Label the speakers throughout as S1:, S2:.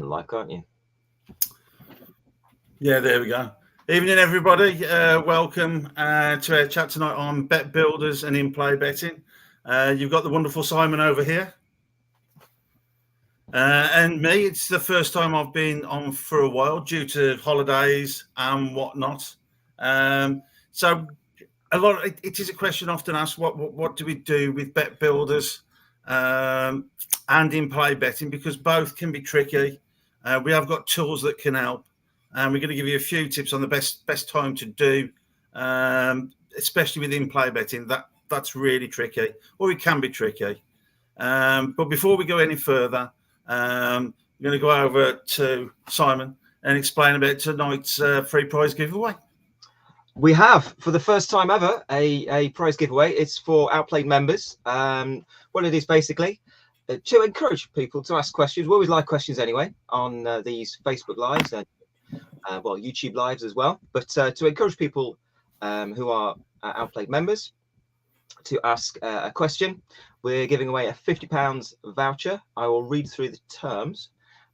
S1: Live, can't you?
S2: Yeah, there we go. Evening, everybody. Welcome to our chat tonight on bet builders and in-play betting. You've got the wonderful Simon over here, and me. It's the first time I've been on for a while due to holidays and whatnot. So, it is a question often asked: what do we do with bet builders and in-play betting? Because both can be tricky. We have got tools that can help. And we're going to give you a few tips on the best time to do, especially with in-play betting. That's really tricky, or it can be tricky. But before we go any further, I'm going to go over to Simon and explain about tonight's free prize giveaway.
S1: We have, for the first time ever, a prize giveaway. It's for Outplayed members. What it is basically to encourage people to ask questions. We always like questions anyway on these Facebook Lives and YouTube Lives as well. But to encourage people who are Outplayed members to ask a question, we're giving away a £50 voucher. I will read through the terms.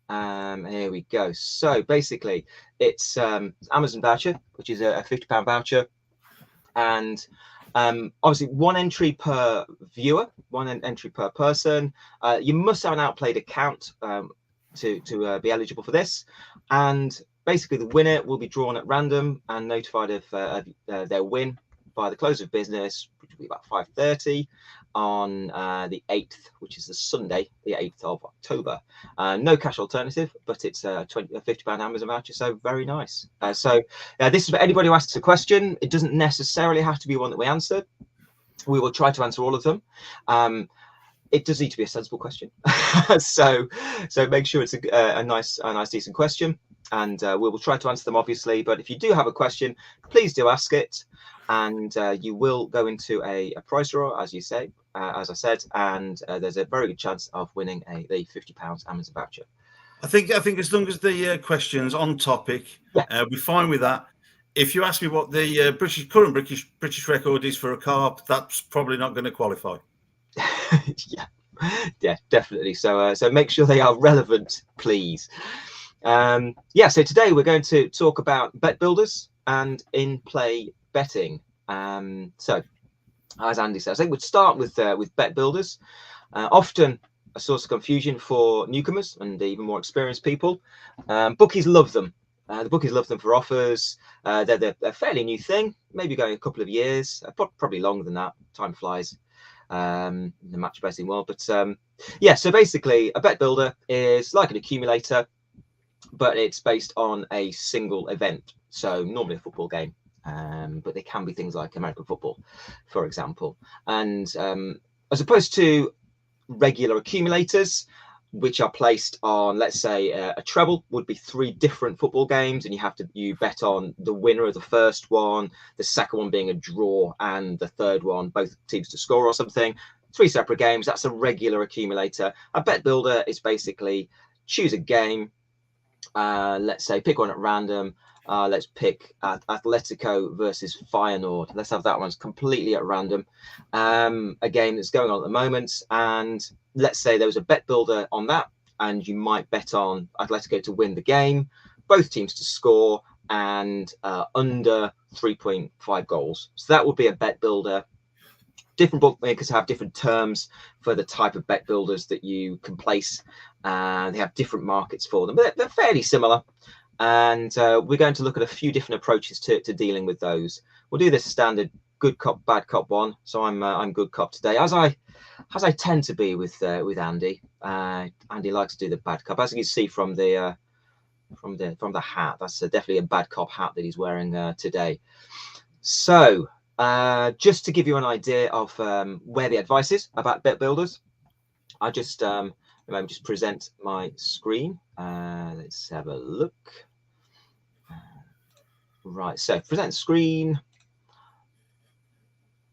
S1: Here we go. So basically, it's Amazon voucher, which is a £50 voucher, and obviously one entry per viewer, one entry per person. You must have an Outplayed account to be eligible for this, and basically the winner will be drawn at random and notified of their win by the close of business, which will be about 5:30 on the 8th, which is the Sunday, the 8th of October. No cash alternative, but it's a £50 Amazon voucher, so very nice. So this is for anybody who asks a question. It doesn't necessarily have to be one that we answer. We will try to answer all of them. It does need to be a sensible question. so make sure it's a nice, decent question, and we will try to answer them, obviously. But if you do have a question, please do ask it, and you will go into a prize draw, as you say, as I said, and there's a very good chance of winning the £50 Amazon voucher.
S2: I think as long as the question's on topic, we're fine with that. If you ask me what the current British record is for a carp, that's probably not going to qualify.
S1: yeah, definitely. So make sure they are relevant, please. So today we're going to talk about bet builders and in-play betting. So as Andy said, I think we'd start with bet builders. Often a source of confusion for newcomers and even more experienced people. Bookies love them. The bookies love them for offers. They're a fairly new thing, maybe going a couple of years, probably longer than that. Time flies in the match betting world. But so basically a bet builder is like an accumulator, but it's based on a single event. So normally a football game, but they can be things like American football, for example. And as opposed to regular accumulators, which are placed on, let's say, a treble would be 3 different football games, and you bet on the winner of the first one, the second one being a draw, and the third one, both teams to score or something. 3 separate games. That's a regular accumulator. A bet builder is basically choose a game. Let's say pick one at random. Let's pick Atletico versus Feyenoord. Let's have that one completely at random. A game that's going on at the moment, and let's say there was a bet builder on that, and you might bet on Atletico to win the game, both teams to score, and under 3.5 goals. So that would be a bet builder. Different bookmakers have different terms for the type of bet builders that you can place. They have different markets for them, but they're fairly similar. And we're going to look at a few different approaches to dealing with those. We'll do this standard good cop, bad cop one. So I'm good cop today, as I tend to be with Andy. Andy likes to do the bad cop, as you can see from the hat. That's definitely a bad cop hat that he's wearing today. So just to give you an idea of where the advice is about bet builders, I just present my screen. Let's have a look. Right, so present screen.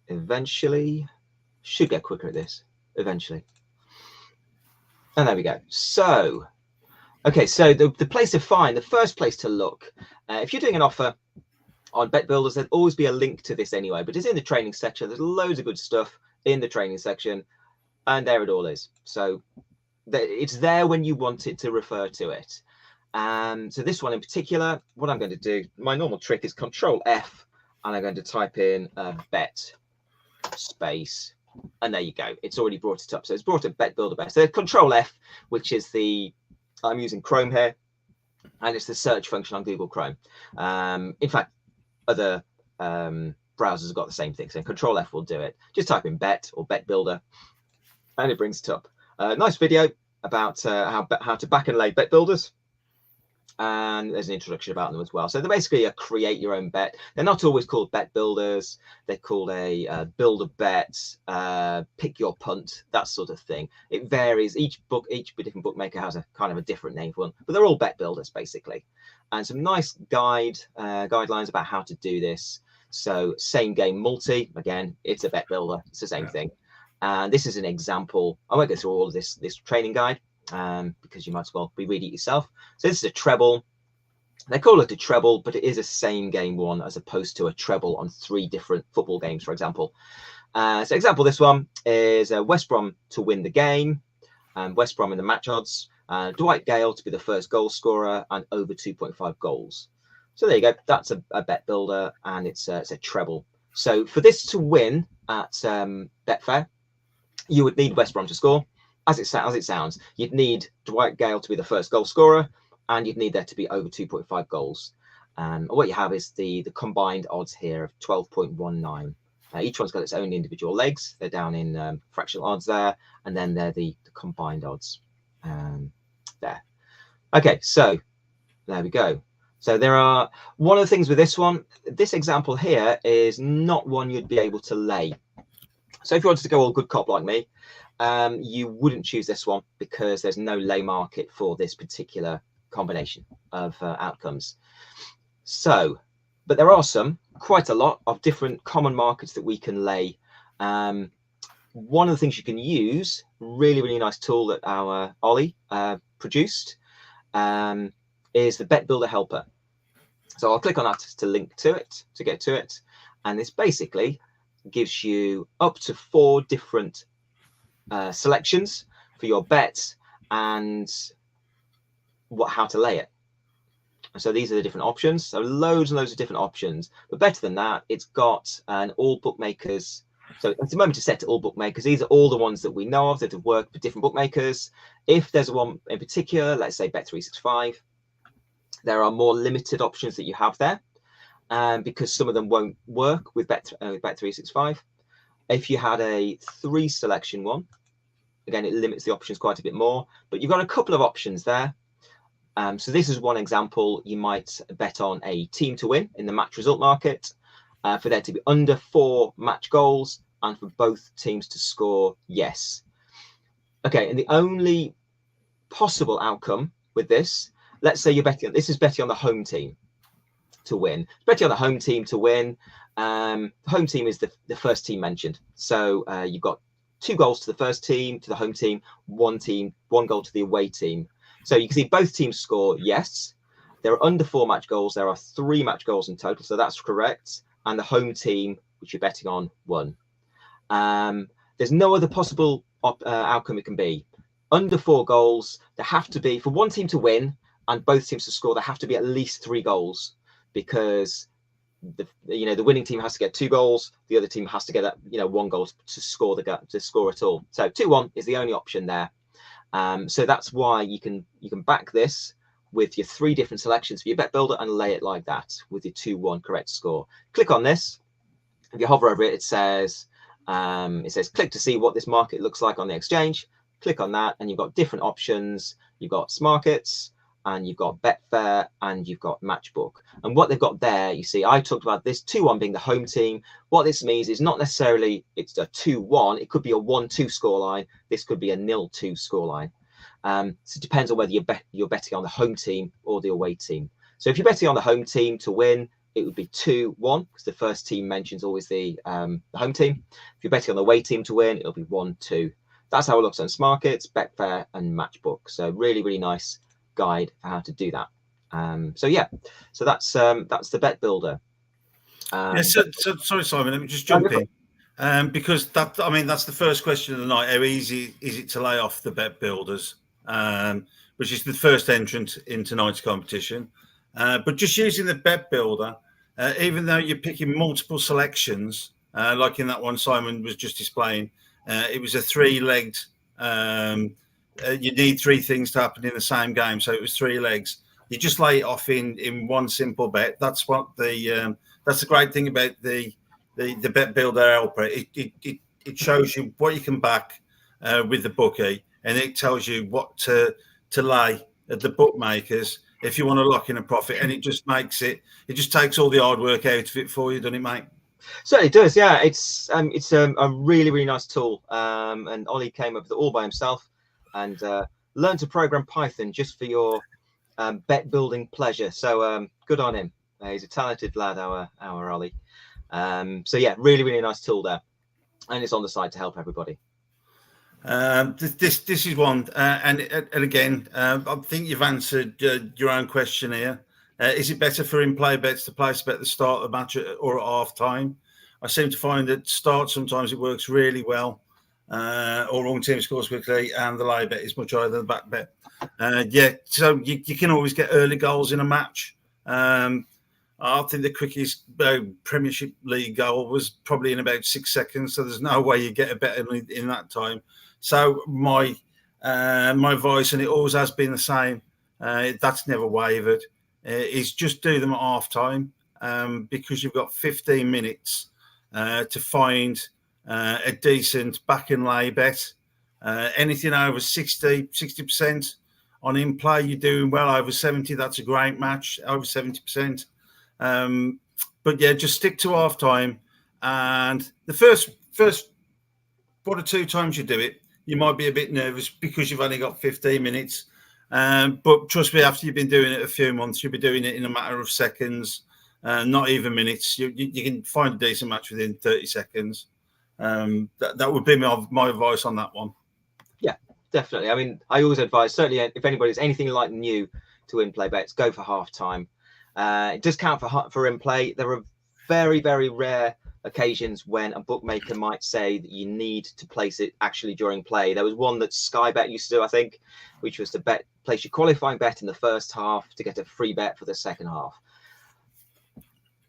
S1: Eventually, should get quicker at this. Eventually, and there we go. So, okay, so the place to find, the first place to look, if you're doing an offer on bet builders, there'll always be a link to this anyway, but it's in the training section. There's loads of good stuff in the training section, and there it all is. So it's there when you want it to refer to it. So this one in particular, what I'm going to do, my normal trick is Control F, and I'm going to type in bet space, and there you go. It's already brought it up. So it's brought up Bet Builder Bet. So Control F, which is I'm using Chrome here, and it's the search function on Google Chrome. In fact, other browsers have got the same thing. So Control F will do it. Just type in bet or Bet Builder, and it brings it up. Nice video about how to back and lay bet builders. And there's an introduction about them as well. So they're basically a create your own bet. They're not always called bet builders. They're called a build a bet, pick your punt, that sort of thing. It varies. Each different bookmaker has a kind of a different name for one, but they're all bet builders basically. And some nice guidelines about how to do this. So same game multi, again, it's a bet builder. It's the same thing. And this is an example. I won't go through all of this training guide, because you might as well be reading it yourself. So this is a treble. They call it a treble, but it is a same game one as opposed to a treble on 3 different football games, for example. So example, this one is West Brom to win the game, West Brom in the match odds, Dwight Gale to be the first goal scorer, and over 2.5 goals. So there you go. That's a bet builder, and it's a treble. So for this to win at Betfair, you would need West Brom to score. As it sounds, you'd need Dwight Gale to be the first goal scorer, and you'd need there to be over 2.5 goals. What you have is the combined odds here of 12.19. Each one's got its own individual legs. They're down in fractional odds there, and then they're the combined odds there. Okay, so there we go. So there are one of the things with this example here is not one you'd be able to lay. So if you wanted to go all good cop like me, you wouldn't choose this one because there's no lay market for this particular combination of outcomes. So, but there are quite a lot of different common markets that we can lay. One of the things you can use, really nice tool that our Ollie produced, is the Bet Builder Helper. So I'll click on that to link to it, to get to it. And this basically gives you up to 4 different selections for your bets and how to lay it. So these are the different options. So loads and loads of different options. But better than that, it's got an all bookmakers. So at the moment, it's set to all bookmakers. These are all the ones that we know of that have worked for different bookmakers. If there's one in particular, let's say Bet365, there are more limited options that you have there, because some of them won't work with Bet365. If you had a 3 selection one, again, it limits the options quite a bit more, but you've got a couple of options there. So this is one example. You might bet on a team to win in the match result market, for there to be under 4 match goals and for both teams to score yes. Okay, and the only possible outcome with this, let's say you're betting, this is betting on the home team to win. Betting on the home team to win. The home team is the first team mentioned. So you've got 2 goals to the first team, to the home team, 1 goal to the away team. So you can see both teams score yes. There are under 4 match goals. There are 3 match goals in total. So that's correct. And the home team, which you're betting on, won. There's no other possible outcome it can be. Under 4 goals, there have to be, for one team to win and both teams to score, there have to be at least 3 goals, because the winning team has to get 2 goals, the other team has to get 1 goal to score at all. So 2-1 is the only option there. So that's why you can back this with your 3 different selections for your bet builder and lay it like that with your 2-1 correct score. Click on this. If you hover over it, it says click to see what this market looks like on the exchange. Click on that, and you've got different options. You've got Smarkets, and you've got Betfair, and you've got Matchbook. And what they've got there, you see, I talked about this 2-1 being the home team. What this means is not necessarily it's a 2-1. It could be a 1-2 scoreline. This could be a 0-2 scoreline. So it depends on whether you're betting on the home team or the away team. So if you're betting on the home team to win, it would be 2-1, because the first team mentions always the home team. If you're betting on the away team to win, it'll be 1-2. That's how it looks on Smarkets, Betfair, and Matchbook. So really nice guide for how to do that. So that's the bet builder.
S2: Sorry, Simon, let me just jump in. Because that, I mean, that's the first question of the night. How easy is it to lay off the bet builders, which is the first entrant in tonight's competition? But just using the bet builder, even though you're picking multiple selections, like in that one Simon was just displaying, it was a three-legged. You need three things to happen in the same game, so it was three legs. You just lay it off in one simple bet. That's what that's the great thing about the bet builder helper. It shows you what you can back with the bookie, and it tells you what to lay at the bookmakers if you want to lock in a profit, and it just takes all the hard work out of it for you, doesn't it, mate?
S1: Certainly does, yeah. It's a really, really nice tool, and Ollie came up with it all by himself, and learned to program Python just for your bet building pleasure. So good on him. He's a talented lad, our Ollie. So yeah, really, really nice tool there, and it's on the side to help everybody.
S2: This is one, and again, I think you've answered your own question here. Is it better for in-play bets to place a bet at the start of the match or at half time? I seem to find that start sometimes it works really well, or wrong team scores quickly, and the lay bet is much higher than the back bet. Yeah, so you can always get early goals in a match. I think the quickest Premiership League goal was probably in about 6 seconds, so there's no way you get a bet in that time. So my advice, and it always has been the same, that's never wavered, is just do them at half time, because you've got 15 minutes to find a decent back and lay bet. Anything over 60% on in play, you're doing well. Over 70, that's a great match. Over 70%. But yeah, just stick to half time, and the first 1 or 2 times you do it, you might be a bit nervous because you've only got 15 minutes. But trust me, after you've been doing it a few months, you'll be doing it in a matter of seconds, not even minutes. You can find a decent match within 30 seconds. That would be my advice on that one.
S1: Yeah, definitely. I mean, I always advise, certainly if anybody's anything like new to in-play bets, go for half time. It does count for in-play. There are very, very rare occasions when a bookmaker might say that you need to place it actually during play. There was one that Sky Bet used to do, I think, which was to place your qualifying bet in the first half to get a free bet for the second half.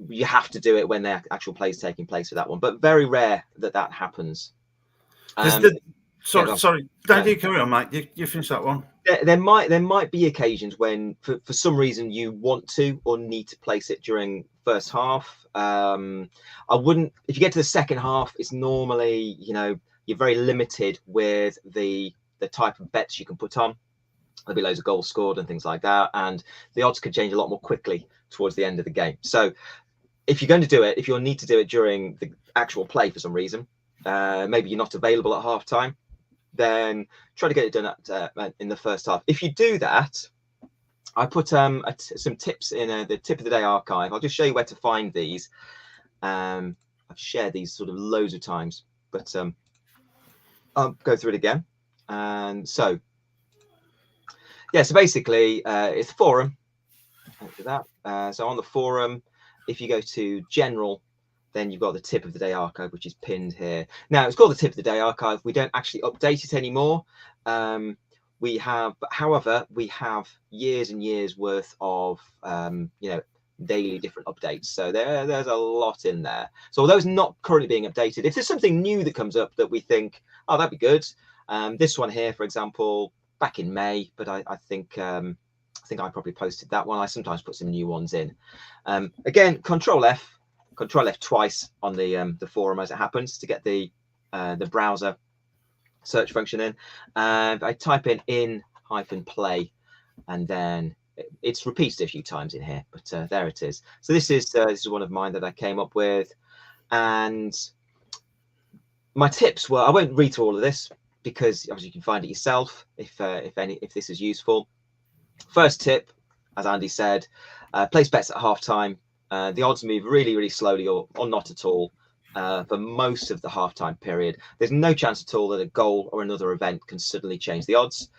S1: You have to do it when the actual play is taking place for that one, but very rare that happens.
S2: Sorry, don't you carry on, mate? You finish that one.
S1: There might be occasions when, for some reason, you want to or need to place it during first half. I wouldn't. If you get to the second half, it's normally, you're very limited with the type of bets you can put on. There'll be loads of goals scored and things like that, and the odds could change a lot more quickly towards the end of the game. So if you're going to do it, if you'll need to do it during the actual play for some reason, maybe you're not available at half time, then try to get it done in the first half. If you do that, I put some tips in the tip of the day archive. I'll just show you where to find these. I've shared these sort of loads of times, but I'll go through it again. And so, yeah, so basically it's the forum. After that, so on the forum, if you go to general, then you've got the tip of the day archive, which is pinned here. Now, it's called the tip of the day archive. We don't actually update it anymore. However, we have years and years worth of, daily different updates. So there's a lot in there. So although it's not currently being updated, if there's something new that comes up that we think, oh, that'd be good. This one here, for example, back in May, but I think I probably posted that one. I sometimes put some new ones in. Again, Control F twice on the forum as it happens to get the browser search function in. I type in -play, and then it's repeated a few times in here, but there it is. So this is one of mine that I came up with, and my tips were, I won't read through all of this because obviously you can find it yourself if this is useful. First tip, as Andy said, place bets at half time. The odds move really, really slowly or not at all for most of the halftime period. There's no chance at all that a goal or another event can suddenly change the odds.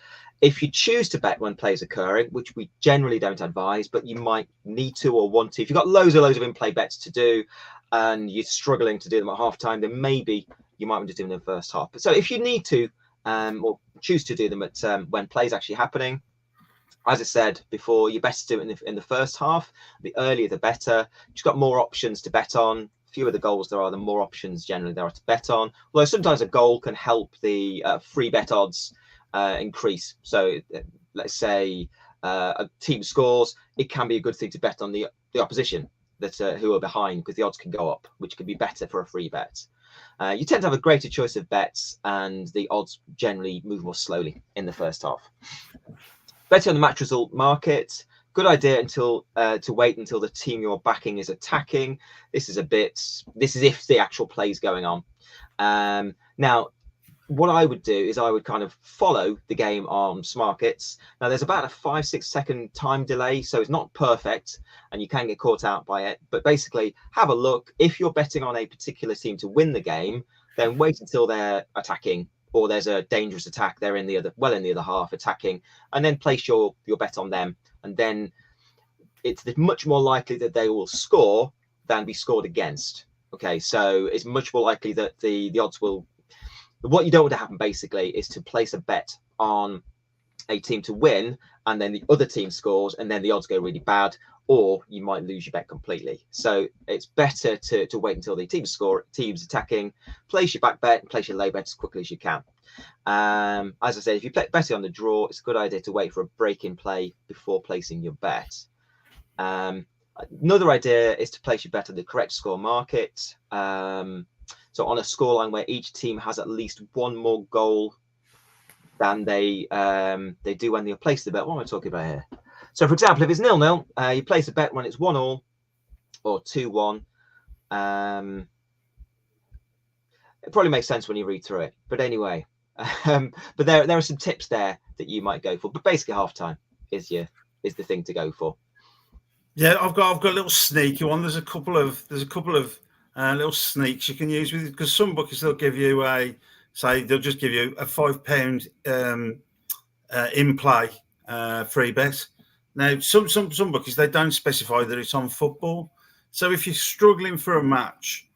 S1: If you choose to bet when play is occurring, which we generally don't advise, but you might need to or want to, if you've got loads of in-play bets to do, and you're struggling to do them at half time, then maybe you might want to do them in the first half. But so if you need to, or choose to do them at when play's actually happening, as I said before, you best do it in the first half. The earlier, the better. You've got more options to bet on. Fewer the goals there are, the more options generally there are to bet on. Although sometimes a goal can help the free bet odds increase. So let's say a team scores, it can be a good thing to bet on the opposition that who are behind, because the odds can go up, which could be better for a free bet. You tend to have a greater choice of bets, and the odds generally move more slowly in the first half. Betting on the match result market, good idea until to wait until the team you're backing is attacking. This is if the actual play is going on. Now, what I would do is I would kind of follow the game on Smarkets. Now, there's about a 5-6 second time delay, so it's not perfect, and you can get caught out by it. But basically, have a look. If you're betting on a particular team to win the game, then wait until they're attacking, or there's a dangerous attack, they're in the other half attacking, and then place your bet on them. And then it's much more likely that they will score than be scored against. Okay, so it's much more likely that the odds will. What you don't want to happen basically is to place a bet on a team to win, and then the other team scores, and then the odds go really bad, or you might lose your bet completely. So it's better to wait until the teams score, teams attacking, place your back bet, and place your lay bet as quickly as you can. As I said, if you bet on the draw, it's a good idea to wait for a break in play before placing your bet. Another idea is to place your bet on the correct score market. So on a scoreline where each team has at least one more goal than they do when they place the bet. What am I talking about here? So, for example, if it's 0-0, you place a bet when it's 1-1 or 2-1. It probably makes sense when you read through it. But anyway, but there are some tips there that you might go for. But basically, halftime is the thing to go for.
S2: Yeah, I've got a little sneaky one. There's a couple of little sneaks you can use with it, because some bookies they'll give you they'll just give you a £5 in play free bet. Now some bookies, they don't specify that it's on football. So if you're struggling for a match,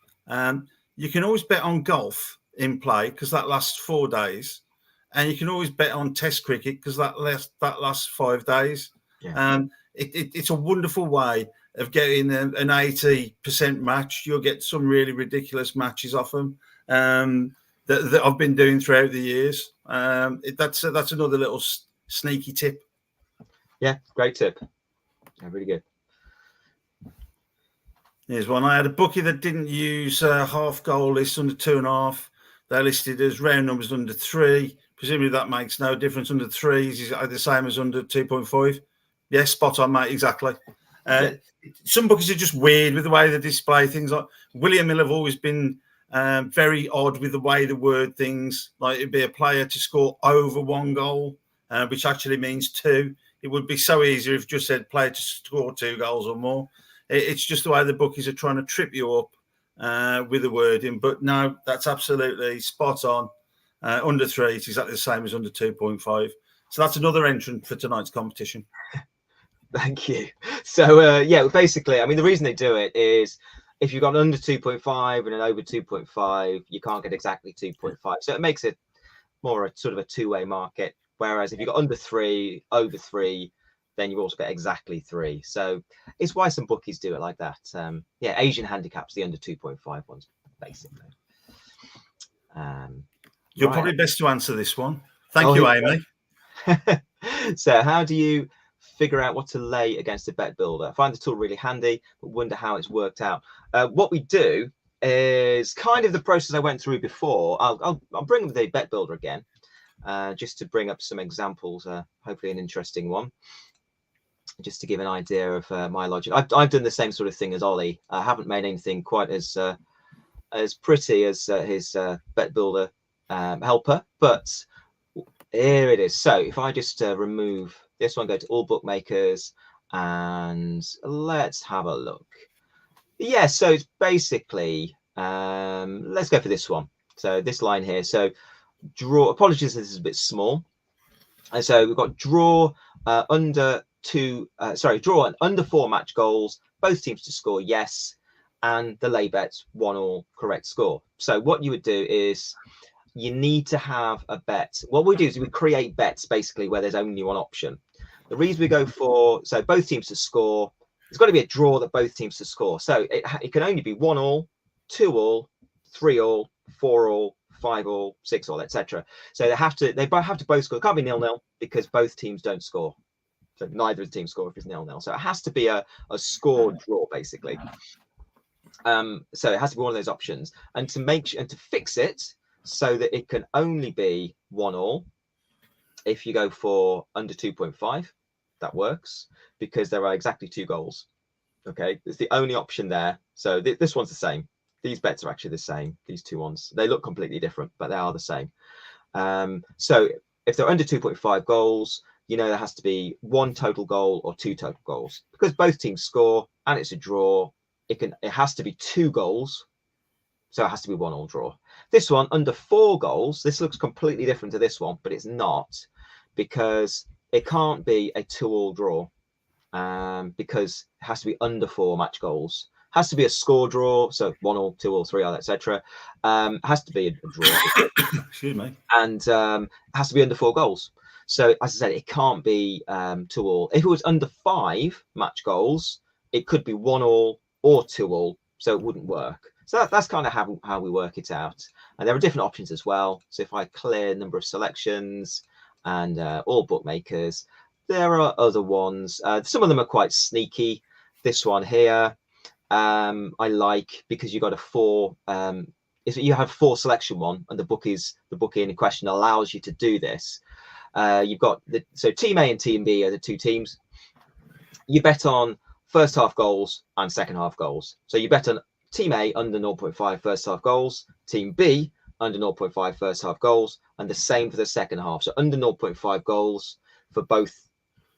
S2: you can always bet on golf in play, because that lasts 4 days, and you can always bet on Test cricket, because that lasts 5 days.
S1: Yeah.
S2: It's a wonderful way of getting an 80% match. You'll get some really ridiculous matches off them that I've been doing throughout the years. That's another little sneaky tip.
S1: Yeah, great tip. Yeah, really good.
S2: Here's one. I had a bookie that didn't use half goal list under 2.5. They're listed as round numbers under 3. Presumably that makes no difference. Under 3 is the same as under 2.5. Yeah, spot on, mate. Exactly. Some bookies are just weird with the way they display things. Like William Hill have always been very odd with the way they word things. Like it'd be a player to score over 1 goal, which actually means 2. It would be so easy if just said player to score 2 goals or more. It's just the way the bookies are trying to trip you up with the wording. But no, that's absolutely spot on. Under 3, it's exactly the same as under 2.5. So that's another entrant for tonight's competition.
S1: Thank you. So, yeah, basically, I mean, the reason they do it is if you've got an under 2.5 and an over 2.5, you can't get exactly 2.5. So it makes it more a sort of a two-way market. Whereas if you've got under 3, over 3, then you've also got exactly 3. So it's why some bookies do it like that. Yeah, Asian handicaps, the under 2.5 ones, basically.
S2: You're probably best to answer this one. Thank you, Amy.
S1: So how do you figure out what to lay against a bet builder? I find the tool really handy, but wonder how it's worked out. What we do is kind of the process I went through before. I'll bring up the bet builder again, just to bring up some examples, hopefully an interesting one, just to give an idea of my logic. I've done the same sort of thing as Ollie. I haven't made anything quite as pretty as his bet builder helper, but here it is. So if I just remove this one, go to all bookmakers, and let's have a look. Yeah, so it's basically, let's go for this one. So this line here. So draw, apologies, this is a bit small. And so we've got draw under 4 match goals, both teams to score, yes. and the lay bet's 1-1 correct score. So what you would do is you need to have a bet. What we do is we create bets basically where there's only one option. The reason we go for, so both teams to score, there's got to be a draw that both teams to score. So it can only be 1-1, 2-1, 3-1, 4-1, 5-1, 6-1, etc. So they both have to both score. It can't be 0-0 because both teams don't score. So neither of the teams score if it's 0-0. So it has to be a score draw basically. So it has to be one of those options, and to fix it so that it can only be 1-1. If you go for under 2.5, that works because there are exactly 2 goals. Okay, it's the only option there. So this one's the same. These bets are actually the same. These 2 ones, they look completely different, but they are the same. So if they're under 2.5 goals, there has to be 1 total goal or 2 total goals because both teams score and it's a draw. It has to be 2 goals. So it has to be 1-1 draw. This one under 4 goals, this looks completely different to this one, but it's not, because it can't be a 2-2 draw, because it has to be under 4 match goals. It has to be a score draw, so 1-1, 2-1, 3-1, etc. It has to be a draw.
S2: Excuse me.
S1: And it has to be under 4 goals. So as I said, it can't be 2-2. If it was under 5 match goals, it could be 1-1 or 2-1, so it wouldn't work. So that's kind of how we work it out. And there are different options as well. So if I clear number of selections and all bookmakers, there are other ones. Some of them are quite sneaky. This one here, I like, because you got a 4. If you have 4 selection one, and the bookie in question allows you to do this. You've got so Team A and Team B are the 2 teams. You bet on first half goals and second half goals. So you bet on Team A under 0.5 first half goals, Team B under 0.5 first half goals, and the same for the second half. So under 0.5 goals for both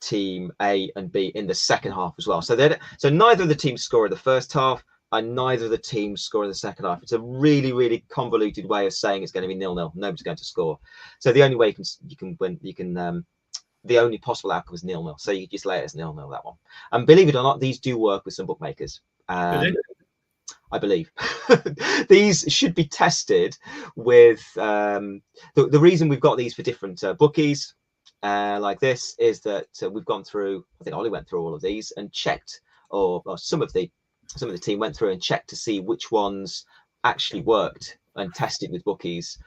S1: Team A and B in the second half as well. So neither of the teams score in the first half, and neither of the teams score in the second half. It's a really, really convoluted way of saying it's going to be 0-0. Nobody's going to score. So the only way you can win, the only possible outcome is 0-0. So you just lay it as 0-0, that one. And believe it or not, these do work with some bookmakers. I believe these should be tested with the reason we've got these for different bookies like this is that we've gone through, I think Ollie went through all of these and checked, or some of the team went through and checked to see which ones actually worked and tested with bookies.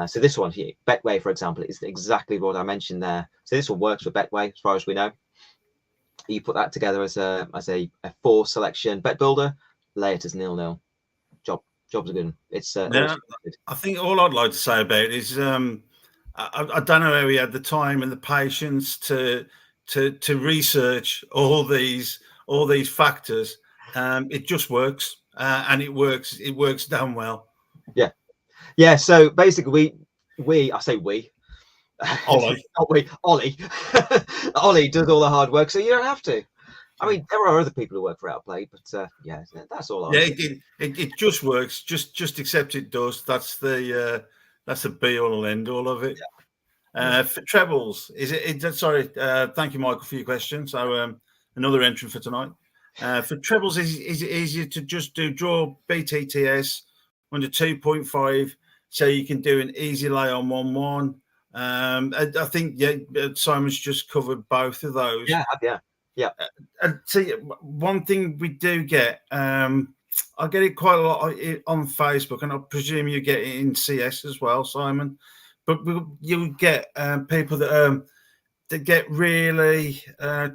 S1: So this one here, Betway, for example, is exactly what I mentioned there. So this one works for Betway as far as we know. You put that together as a 4 selection bet builder, lay it as 0-0. Job's a good one. It's
S2: I think all I'd like to say about it is I don't know how he had the time and the patience to research all these factors. It just works, and it works damn well.
S1: Yeah. So basically, I say we.
S2: Ollie.
S1: Ollie. Ollie does all the hard work, so you don't have to. I mean, there are other people who work for Outplay, but yeah, that's all.
S2: It just works. Just accept it does. That's the be all and end all of it. Yeah. For trebles, sorry. Thank you, Michael, for your question. So another entrant for tonight. For trebles, is it easier to just do draw BTTS under 2.5, so you can do an easy lay on 1-1? I think Simon's just covered both of those.
S1: Yeah.
S2: And see, one thing we do get, I get it quite a lot on Facebook, and I presume you get it in CS as well, Simon. But you'll get people that get really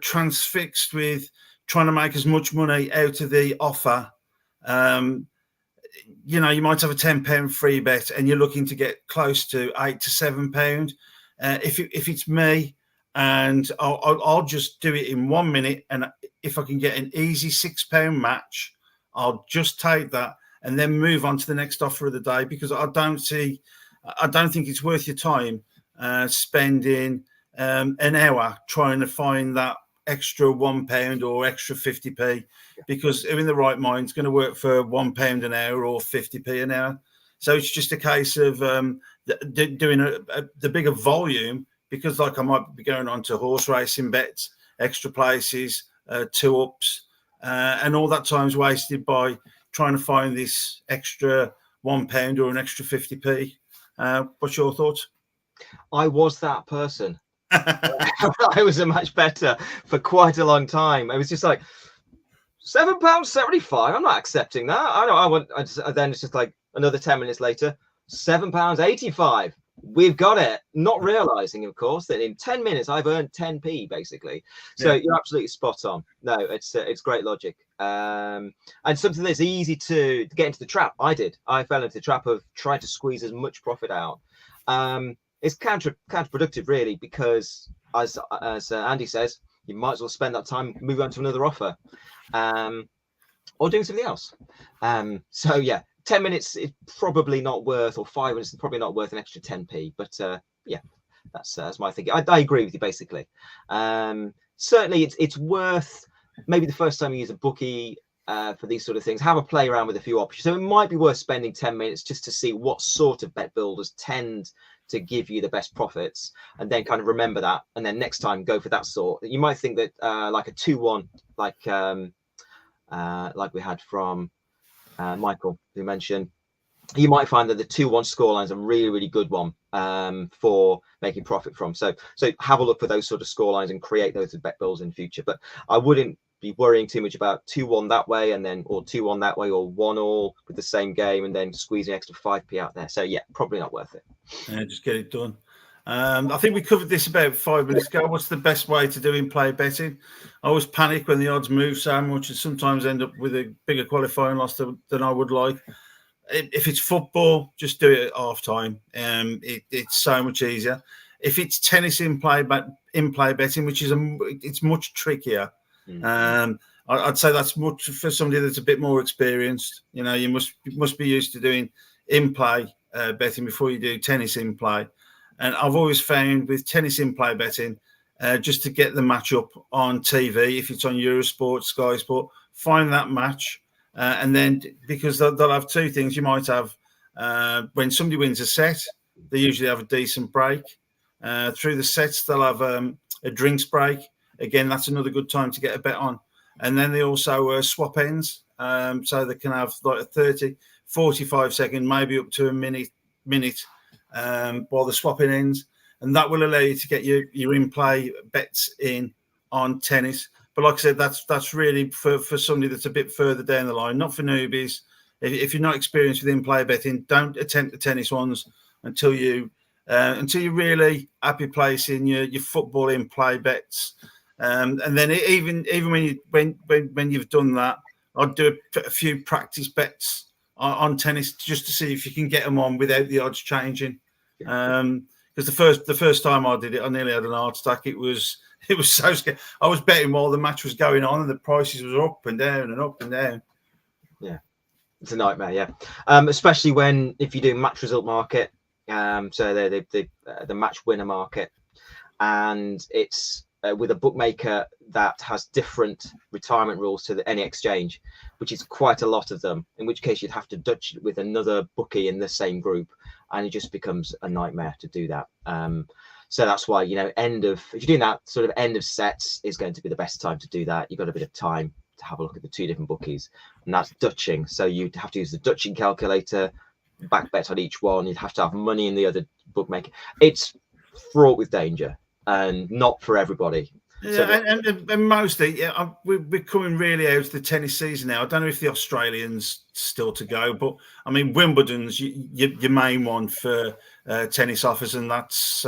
S2: transfixed with trying to make as much money out of the offer. You might have a £10 free bet, and you're looking to get close to £8 to £7. If it's me, and I'll just do it in 1 minute, and if I can get an easy £6 match, I'll just take that and then move on to the next offer of the day, because I don't think it's worth your time spending an hour trying to find that extra £1 or extra 50p, because who in the right mind is going to work for £1 an hour or 50p an hour? So it's just a case of doing the bigger volume, because like I might be going on to horse racing bets, extra places, 2-ups, and all that time's wasted by trying to find this extra £1 or an extra 50p. What's your thoughts?
S1: I was that person. I was a match better for quite a long time. It was just like £7.75. I'm not accepting that. Then it's just like another 10 minutes later, £7.85. We've got it. Not realizing, of course, that in 10 minutes I've earned 10p basically. So you're absolutely spot on. No, it's great logic. And something that's easy to get into the trap. I fell into the trap of trying to squeeze as much profit out. It's counterproductive, really, because as Andy says, you might as well spend that time moving on to another offer, or doing something else. So yeah, 10 minutes is probably not worth, or 5 minutes is probably not worth an extra 10p. But yeah, that's my thinking. I agree with you basically. Certainly, it's worth maybe the first time you use a bookie for these sort of things, have a play around with a few options. So it might be worth spending 10 minutes just to see what sort of bet builders tend to give you the best profits, and then kind of remember that, and then next time go for that sort. You might think that like a 2-1, like we had from Michael, who mentioned, you might find that the 2-1 scoreline is a really, really good one for making profit from. So have a look for those sort of scorelines and create those bet builds in future. But I wouldn't be worrying too much about 2-1 that way, and then or 2-1 that way, or 1-1 with the same game, and then squeezing extra 5p out there. So yeah, probably not worth it.
S2: Yeah, just get it done. I think we covered this about 5 minutes ago. What's the best way to do in-play betting? I always panic when the odds move so much and sometimes end up with a bigger qualifying loss than I would like. If it's football, just do it at half time. It's so much easier. If it's tennis in-play betting, which is it's much trickier. I'd say that's much for somebody that's a bit more experienced. You know, you must be used to doing in-play betting before you do tennis in-play. And I've always found with tennis in-play betting, just to get the match up on TV, if it's on Eurosport, Sky Sport, find that match. And then, because they'll have two things, you might have when somebody wins a set, they usually have a decent break. Through the sets, they'll have a drinks break. Again, that's another good time to get a bet on. And then they also swap ends. So they can have like a 30, 45 second, maybe up to a minute while they're swapping ends. And that will allow you to get your in-play bets in on tennis. But like I said, that's really for somebody that's a bit further down the line, not for newbies. If you're not experienced with in-play betting, don't attempt the tennis ones until you're really happy placing your football in-play bets. And then even when you've done that, I'd do a few practice bets on tennis just to see if you can get them on without the odds changing. Because the first time I did it, I nearly had an heart attack. It was so scary. I was betting while the match was going on, and the prices were up and down and up and down.
S1: Yeah, it's a nightmare. Yeah, especially if you do match result market, so the match winner market, and it's with a bookmaker that has different retirement rules to any exchange, which is quite a lot of them. In which case, you'd have to Dutch it with another bookie in the same group, and it just becomes a nightmare to do that. So that's why, if you're doing that sort of end of sets is going to be the best time to do that. You've got a bit of time to have a look at the two different bookies, and that's Dutching. So you'd have to use the Dutching calculator, back bet on each one. You'd have to have money in the other bookmaker. It's fraught with danger and not for everybody.
S2: Yeah, and mostly, we're coming really out of the tennis season now. I don't know if the Australians still to go, but I mean Wimbledon's your main one for tennis offers, and that's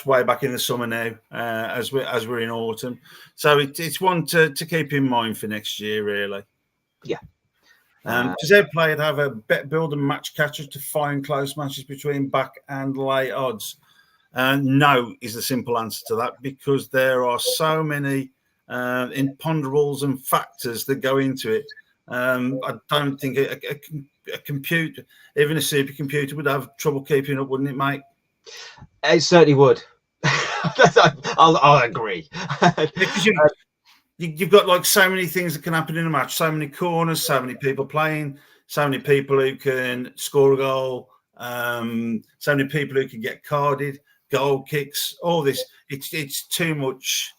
S2: way back in the summer now, as we're in autumn. So it's one to keep in mind for next year, really.
S1: Yeah.
S2: Does every player have a bet builder match catcher to find close matches between back and late odds? No is the simple answer to that, because there are so many imponderables and factors that go into it. I don't think a computer, even a supercomputer, would have trouble keeping up, wouldn't it, mate?
S1: It certainly would. I'll agree.
S2: Because you've got like so many things that can happen in a match, so many corners, so many people playing, so many people who can score a goal, so many people who can get carded, goal kicks, all this. It's too much.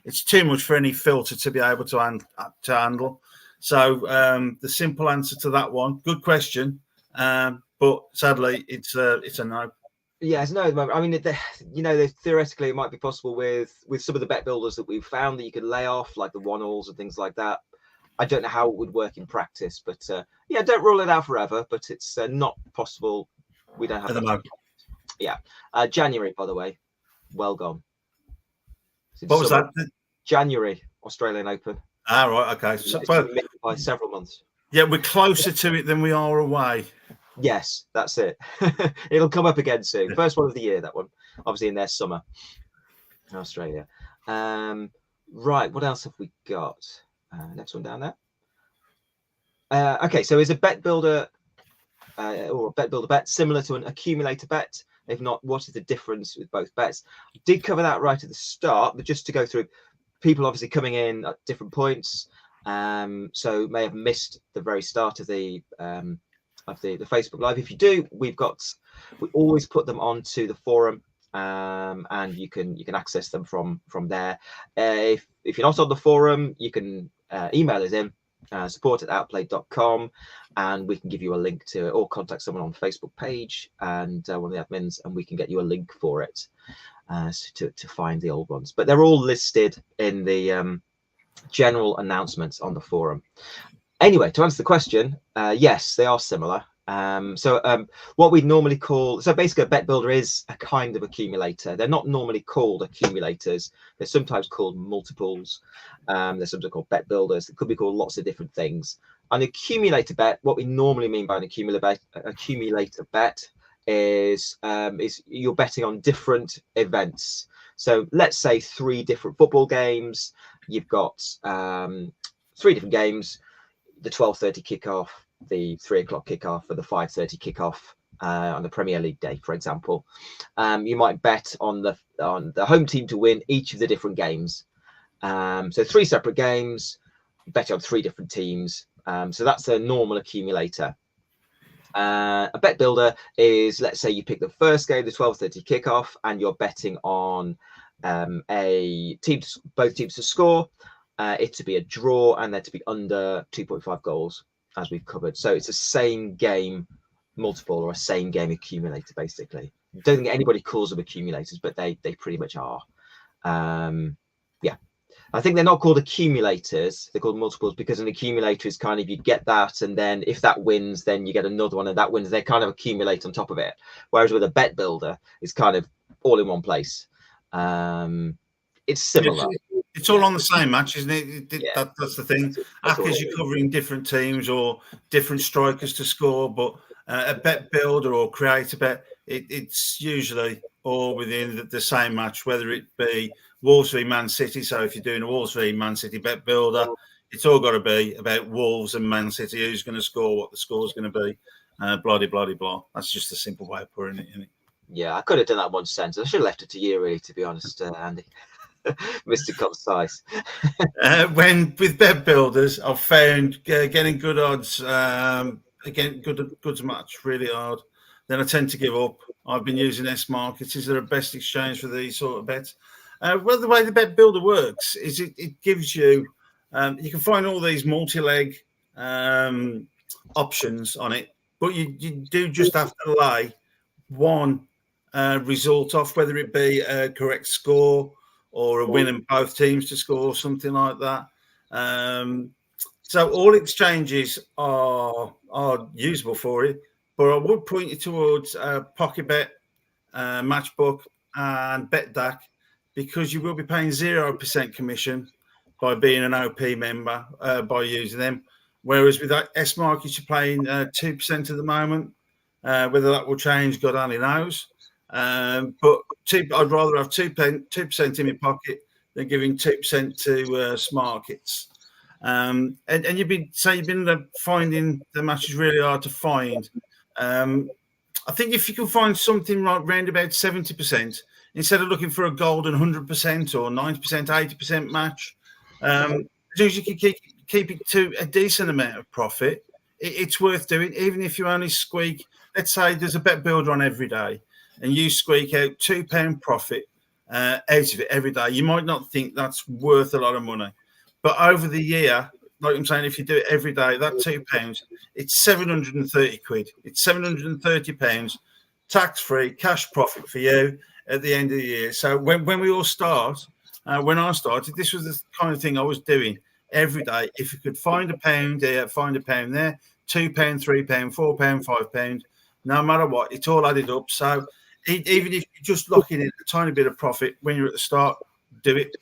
S2: It's too much for any filter to be able to handle. So the simple answer to that one, good question, but sadly, it's a no.
S1: Yeah, it's no at the moment. I mean, theoretically it might be possible with some of the bet builders that we've found that you could lay off, like the 1-alls and things like that. I don't know how it would work in practice, but yeah, don't rule it out forever. But it's not possible. We don't have
S2: At the moment.
S1: Yeah, January, by the way, well gone.
S2: What was that?
S1: January, Australian Open.
S2: Ah, right, okay. So,
S1: by several months.
S2: Yeah, we're closer to it than we are away.
S1: Yes, that's it. It'll come up again soon. First one of the year, that one. Obviously in their summer in Australia. Right, what else have we got? Next one down there. Okay, so is a bet builder or a bet builder bet similar to an accumulator bet? If not, what is the difference with both bets? I did cover that right at the start, but just to go through, people obviously coming in at different points, so may have missed the very start of the Facebook Live. If you do, we always put them onto the forum, and you can access them from there. If you're not on the forum, you can email us in support@outplayed.com, and we can give you a link to it, or contact someone on the Facebook page and one of the admins, and we can get you a link for it to find the old ones. But they're all listed in the general announcements on the forum. Anyway, to answer the question, yes, they are similar. What we'd normally call, so basically a bet builder is a kind of accumulator. They're not normally called accumulators. They're sometimes called multiples. They're sometimes called bet builders. It could be called lots of different things. An accumulator bet, what we normally mean by an accumulator bet is you're betting on different events. So let's say 3 different football games. You've got 3 different games: the 12:30 kickoff, the 3 o'clock kickoff, and the 5:30 kickoff on the Premier League day, for example. You might bet on the home team to win each of the different games. So 3 separate games, bet on 3 different teams. So that's a normal accumulator. A bet builder is, let's say you pick the first game, the 12:30 kickoff, and you're betting on both teams to score, it to be a draw, and there to be under 2.5 goals, as we've covered. So it's a same game multiple, or a same game accumulator, basically. Don't think anybody calls them accumulators, but they pretty much are. Yeah, I think they're not called accumulators, they're called multiples, because an accumulator is kind of, you get that, and then if that wins, then you get another one, and that wins, they kind of accumulate on top of it. Whereas with a bet builder, it's kind of all in one place. It's similar.
S2: It's all on the same match, isn't it? That's the thing. Because you're covering different teams or different strikers to score, but a bet builder or creator bet, it's usually all within the same match, whether it be Wolves v Man City. So if you're doing a Wolves v Man City bet builder, it's all got to be about Wolves and Man City, who's going to score, what the score's going to be, blah, blah, blah. That's just a simple way of putting it, isn't it?
S1: Yeah, I could have done that one sentence. I should have left it to you, really, to be honest, Andy. Mr. Concise.
S2: When with bet builders, I've found getting good odds, again, good match really hard. Then I tend to give up. I've been using S Markets. Is there a best exchange for these sort of bets? Well, the way the bet builder works is it gives you, you can find all these multi-leg options on it, but you do just have to lay one result off, whether it be a correct score or a win in both teams to score, or something like that. So all exchanges are usable for it, but I would point you towards Pocket Bet, Matchbook, and BetDAQ, because you will be paying 0% commission by being an OP member by using them. Whereas with S Markets, you're paying 2% at the moment. Whether that will change, God only knows. But I'd rather have 2% in my pocket than giving 2% to Smarkets. And you've been finding the matches really hard to find. I think if you can find something around about 70%, instead of looking for a golden 100% or 90%, 80% match, as long as you can keep it to a decent amount of profit, it's worth doing, even if you only squeak. Let's say there's a bet builder on every day, and you squeak out £2 profit out of it every day. You might not think that's worth a lot of money, but over the year, like I'm saying, if you do it every day, that £2, it's 730 quid. It's 730 pounds, tax free, cash profit for you at the end of the year. So when we all start, when I started, this was the kind of thing I was doing every day. If you could find a pound here, find a pound there, £2, £3, £4, £5, no matter what, it's all added up. So even if you're just locking in a tiny bit of profit when you're at the start, do it.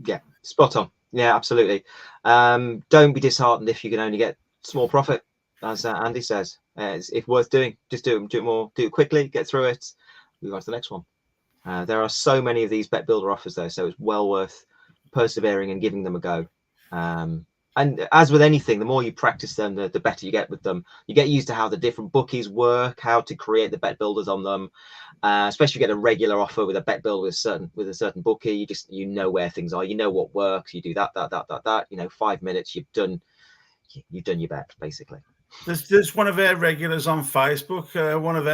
S1: Yeah, spot on. Yeah, absolutely. Don't be disheartened if you can only get small profit, as Andy says. It's worth doing. Just do it more, do it quickly, get through it, move on to the next one. There are so many of these bet builder offers though, so it's well worth persevering and giving them a go. And as with anything, the more you practice them, the better you get with them. You get used to how the different bookies work, how to create the bet builders on them. Especially if you get a regular offer with a bet builder with a certain bookie, you know where things are, you know what works. You do that. 5 minutes, you've done your bet basically.
S2: There's one of our regulars on Facebook, one of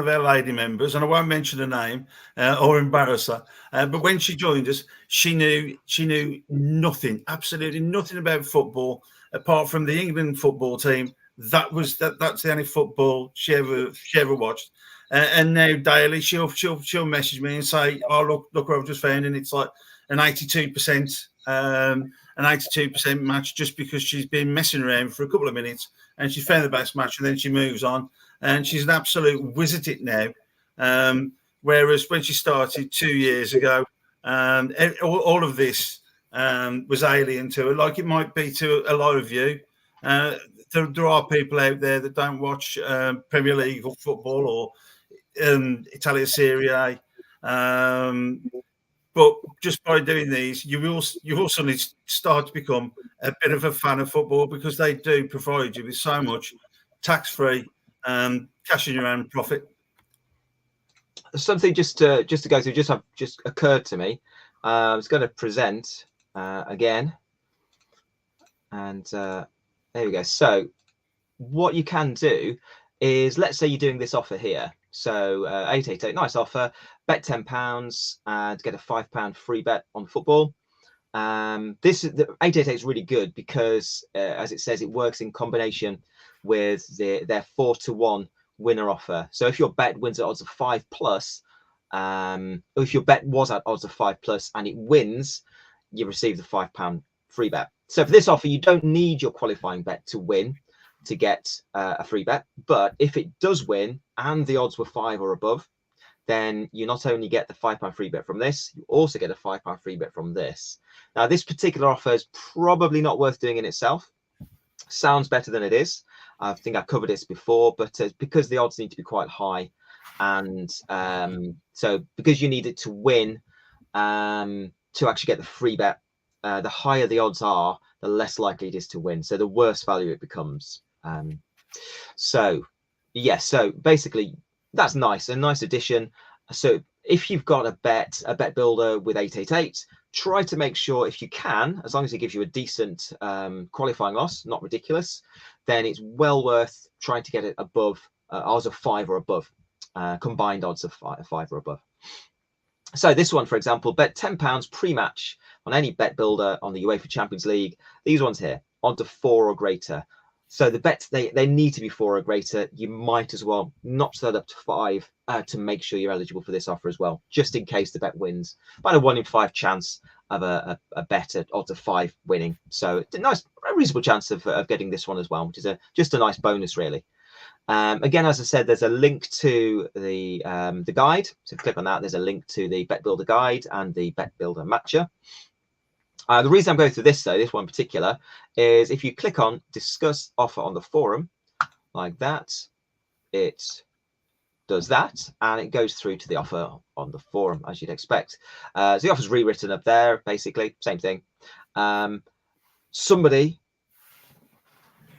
S2: our lady members, and I won't mention her name or embarrass her. But when she joined us, she knew nothing, absolutely nothing about football apart from the England football team. That's the only football she ever watched. And now daily she'll message me and say, "Oh look what I've just found," and it's like an 82%. An 82% match just because she's been messing around for a couple of minutes and she's found the best match and then she moves on and she's an absolute whiz at it now. Whereas when she started 2 years ago, all of this was alien to her, like it might be to a lot of you. There are people out there that don't watch Premier League or football or Italia Serie A. But just by doing these, you also need to start to become a bit of a fan of football because they do provide you with so much tax-free, cash in your hand profit.
S1: Something just to go through just occurred to me. I was going to present again, and there we go. So what you can do is, let's say you're doing this offer here. So 888, nice offer. Bet £10 and get a £5 free bet on football. This 888 is really good because, as it says, it works in combination with their 4-to-1 winner offer. So if your bet wins at odds of 5+, or if your bet was at odds of 5+ and it wins, you receive the £5 free bet. So for this offer, you don't need your qualifying bet to win to get a free bet, but if it does win and the odds were 5 or above, then you not only get the £5 free bet from this, you also get a £5 free bet from this. Now, this particular offer is probably not worth doing in itself. Sounds better than it is. I think I covered this before, but because the odds need to be quite high, and so because you need it to win to actually get the free bet, the higher the odds are, the less likely it is to win. So the worse value it becomes. So basically that's nice, a nice addition. So if you've got a bet builder with 888, try to make sure, if you can, as long as it gives you a decent qualifying loss, not ridiculous, then it's well worth trying to get it above odds of 5 or above, combined odds of 5 or above. So this one, for example, bet £10 pre-match on any bet builder on the UEFA Champions League. These ones here, odds of 4 or greater. So the bets, they need to be 4 or greater. You might as well notch that up to 5 to make sure you're eligible for this offer as well, just in case the bet wins. About a 1 in 5 chance of a bet at odds of 5 winning. So it's a reasonable chance of getting this one as well, which is just a nice bonus, really. Again, as I said, there's a link to the guide. So click on that. There's a link to the Bet Builder guide and the Bet Builder Matcher. The reason I'm going through this, though, this one in particular, is if you click on discuss offer on the forum, like that, it does that, and it goes through to the offer on the forum, as you'd expect. So the offer's rewritten up there, basically, same thing. Somebody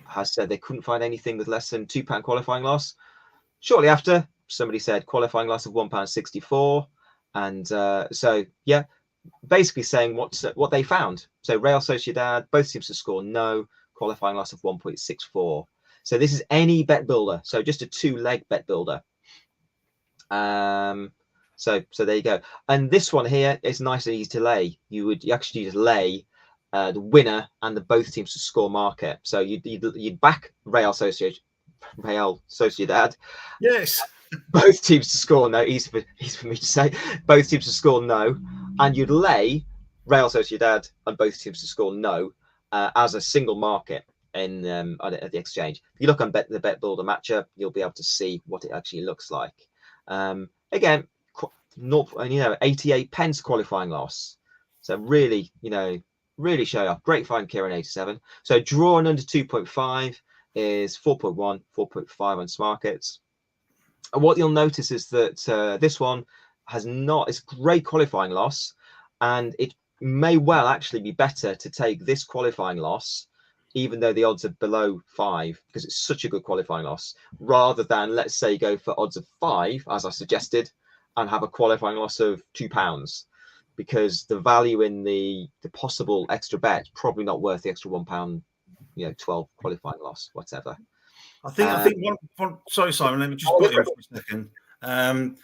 S1: has said they couldn't find anything with less than £2 qualifying loss. Shortly after, somebody said qualifying loss of £1.64, and so yeah, basically saying what they found. So Real Sociedad, both teams to score no, qualifying loss of 1.64. So this is any bet builder, so just a 2-leg bet builder. So there you go. And this one here is nice and easy to lay. You actually just lay the winner and the both teams to score market. So you'd back Real Sociedad.
S2: Yes.
S1: Both teams to score no. Easy for me to say. Both teams to score no, and you'd lay Real Sociedad and both teams to score no as a single market in at the exchange. If you look on the Bet Builder matchup, you'll be able to see what it actually looks like. Again, 88 pence qualifying loss. So really, really show off. Great find, Kieran 87. So drawn under 2.5 is 4.1, 4.5 on Smarkets. And what you'll notice is that this one it's great qualifying loss, and it may well actually be better to take this qualifying loss, even though the odds are below 5, because it's such a good qualifying loss, rather than, let's say, go for odds of 5, as I suggested, and have a qualifying loss of £2, because the value in the possible extra bet is probably not worth the extra £1, 12 qualifying loss, whatever.
S2: I think one. Sorry, Simon. Let me just put in for a second.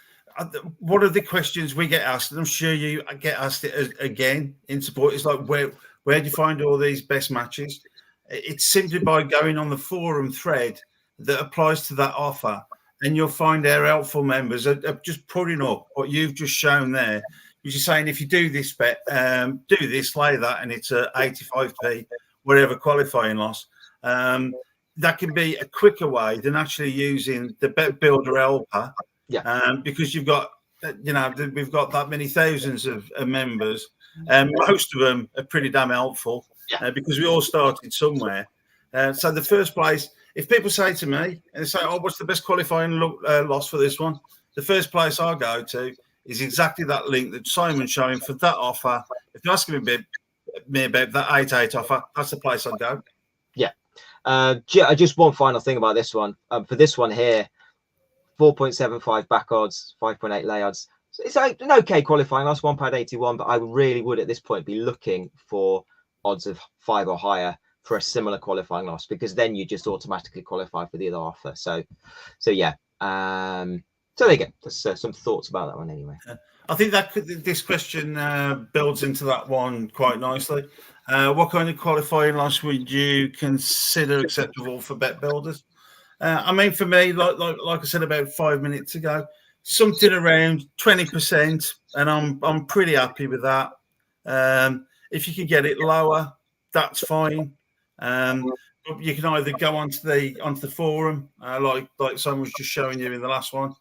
S2: One of the questions we get asked, and I'm sure you get asked it again in support, is like, where do you find all these best matches? It's simply by going on the forum thread that applies to that offer, and you'll find our helpful members are just putting up what you've just shown there. You're just saying, if you do this bet, do this, lay that, and it's a 85p, whatever qualifying loss. That can be a quicker way than actually using the Bet Builder helper.
S1: Yeah.
S2: Because you've got, we've got that many thousands of members, and most of them are pretty damn helpful.
S1: Yeah.
S2: Because we all started somewhere. So the first place, if people say to me and they say, "Oh, what's the best qualifying loss for this one?" The first place I go to is exactly that link that Simon's showing for that offer. If you're asking me about that 8.8 offer, that's the place I'd go.
S1: Yeah. Just one final thing about this one. For this one here, 4.75 back odds, 5.8 lay odds. So it's an okay qualifying loss, £1.81, but I really would at this point be looking for odds of 5 or higher for a similar qualifying loss, because then you just automatically qualify for the other offer. So yeah. So there you go. That's some thoughts about that one anyway.
S2: I think this question builds into that one quite nicely. What kind of qualifying loss would you consider acceptable for Bet Builders? I mean, for me, like I said about 5 minutes ago, something around 20%, and I'm pretty happy with that. If you can get it lower, that's fine. You can either go onto the forum, like someone was just showing you in the last one,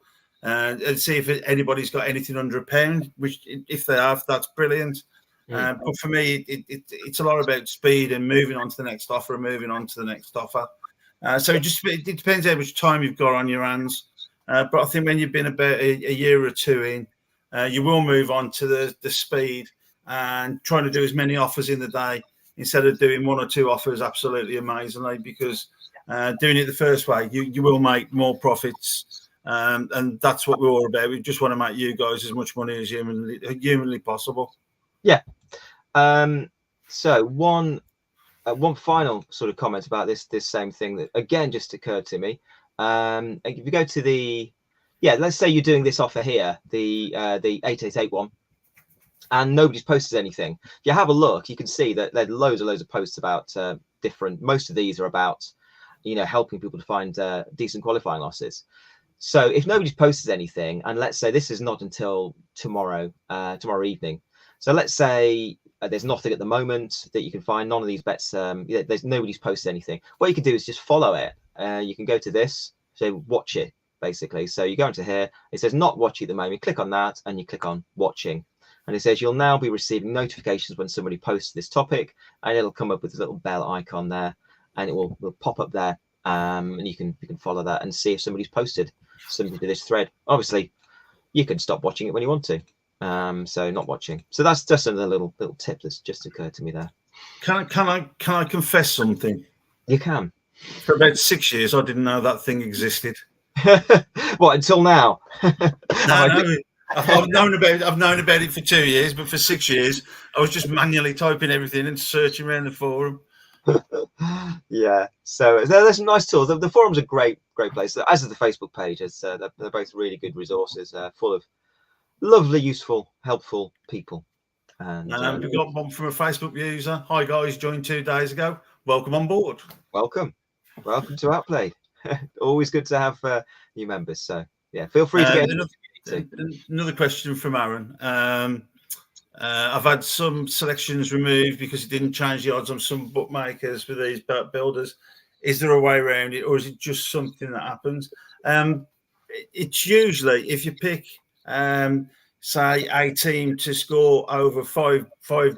S2: and see if anybody's got anything under £1. Which, if they have, that's brilliant. But for me, it's a lot about speed and moving on to the next offer and moving on to the next offer. So it depends how much time you've got on your hands. But I think when you've been about a year or two in, you will move on to the speed and trying to do as many offers in the day instead of doing 1 or 2 offers absolutely amazingly, because doing it the first way, you will make more profits. And that's what we're all about. We just want to make you guys as much money as humanly possible. Yeah.
S1: So one final sort of comment about this same thing that again just occurred to me. If you go to let's say you're doing this offer here, the 888 one, and nobody's posted anything. If you have a look, you can see that there are loads of posts about different. Most of these are about helping people to find decent qualifying losses. So if nobody's posted anything, and let's say this is not until tomorrow evening. So let's say there's nothing at the moment that you can find. None of these bets, there's nobody's posted anything. What you can do is just follow it. You can go to this, so watch it, basically. So you go into here, it says not watching at the moment. Click on that, and you click on watching. And it says you'll now be receiving notifications when somebody posts this topic, and it'll come up with a little bell icon there, and it will pop up there. And you can follow that and see if somebody's posted something to this thread. Obviously, you can stop watching it when you want to. So not watching. So that's just another little tip that's just occurred to me there.
S2: Can I confess something?
S1: You can.
S2: For about 6 years, I didn't know that thing existed.
S1: What, until now?
S2: No. I've known about it for 2 years, but for 6 years, I was just manually typing everything and searching around the forum.
S1: Yeah, so there's some nice tools. The forum's a great place, as is the Facebook page. They're both really good resources, full of lovely, useful, helpful people. And
S2: we got one from a Facebook user. Hi guys, joined 2 days ago. Welcome on board.
S1: welcome to Outplay. Always good to have new members. So yeah, feel free to get
S2: another question from Aaron. I've had some selections removed because it didn't change the odds on some bookmakers with these bet builders. Is there a way around it, or is it just something that happens? It's usually if you pick, say, a team to score over five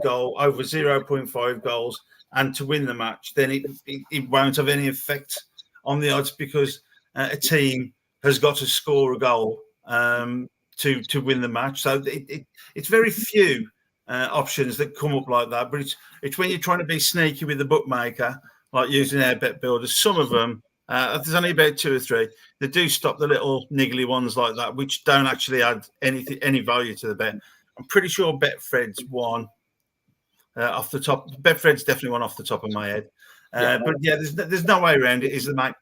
S2: goal, over 0.5 goals, and to win the match, then it won't have any effect on the odds because a team has got to score a goal to win the match. So it's very few options that come up like that. But it's when you're trying to be sneaky with the bookmaker, like using their bet builders. Some of them, there's only about 2 or 3, they do stop the little niggly ones like that, which don't actually add any value to the bet. I'm pretty sure Betfred's one off the top. Betfred's definitely one off the top of my head. But yeah, there's no way around it, is there, mate?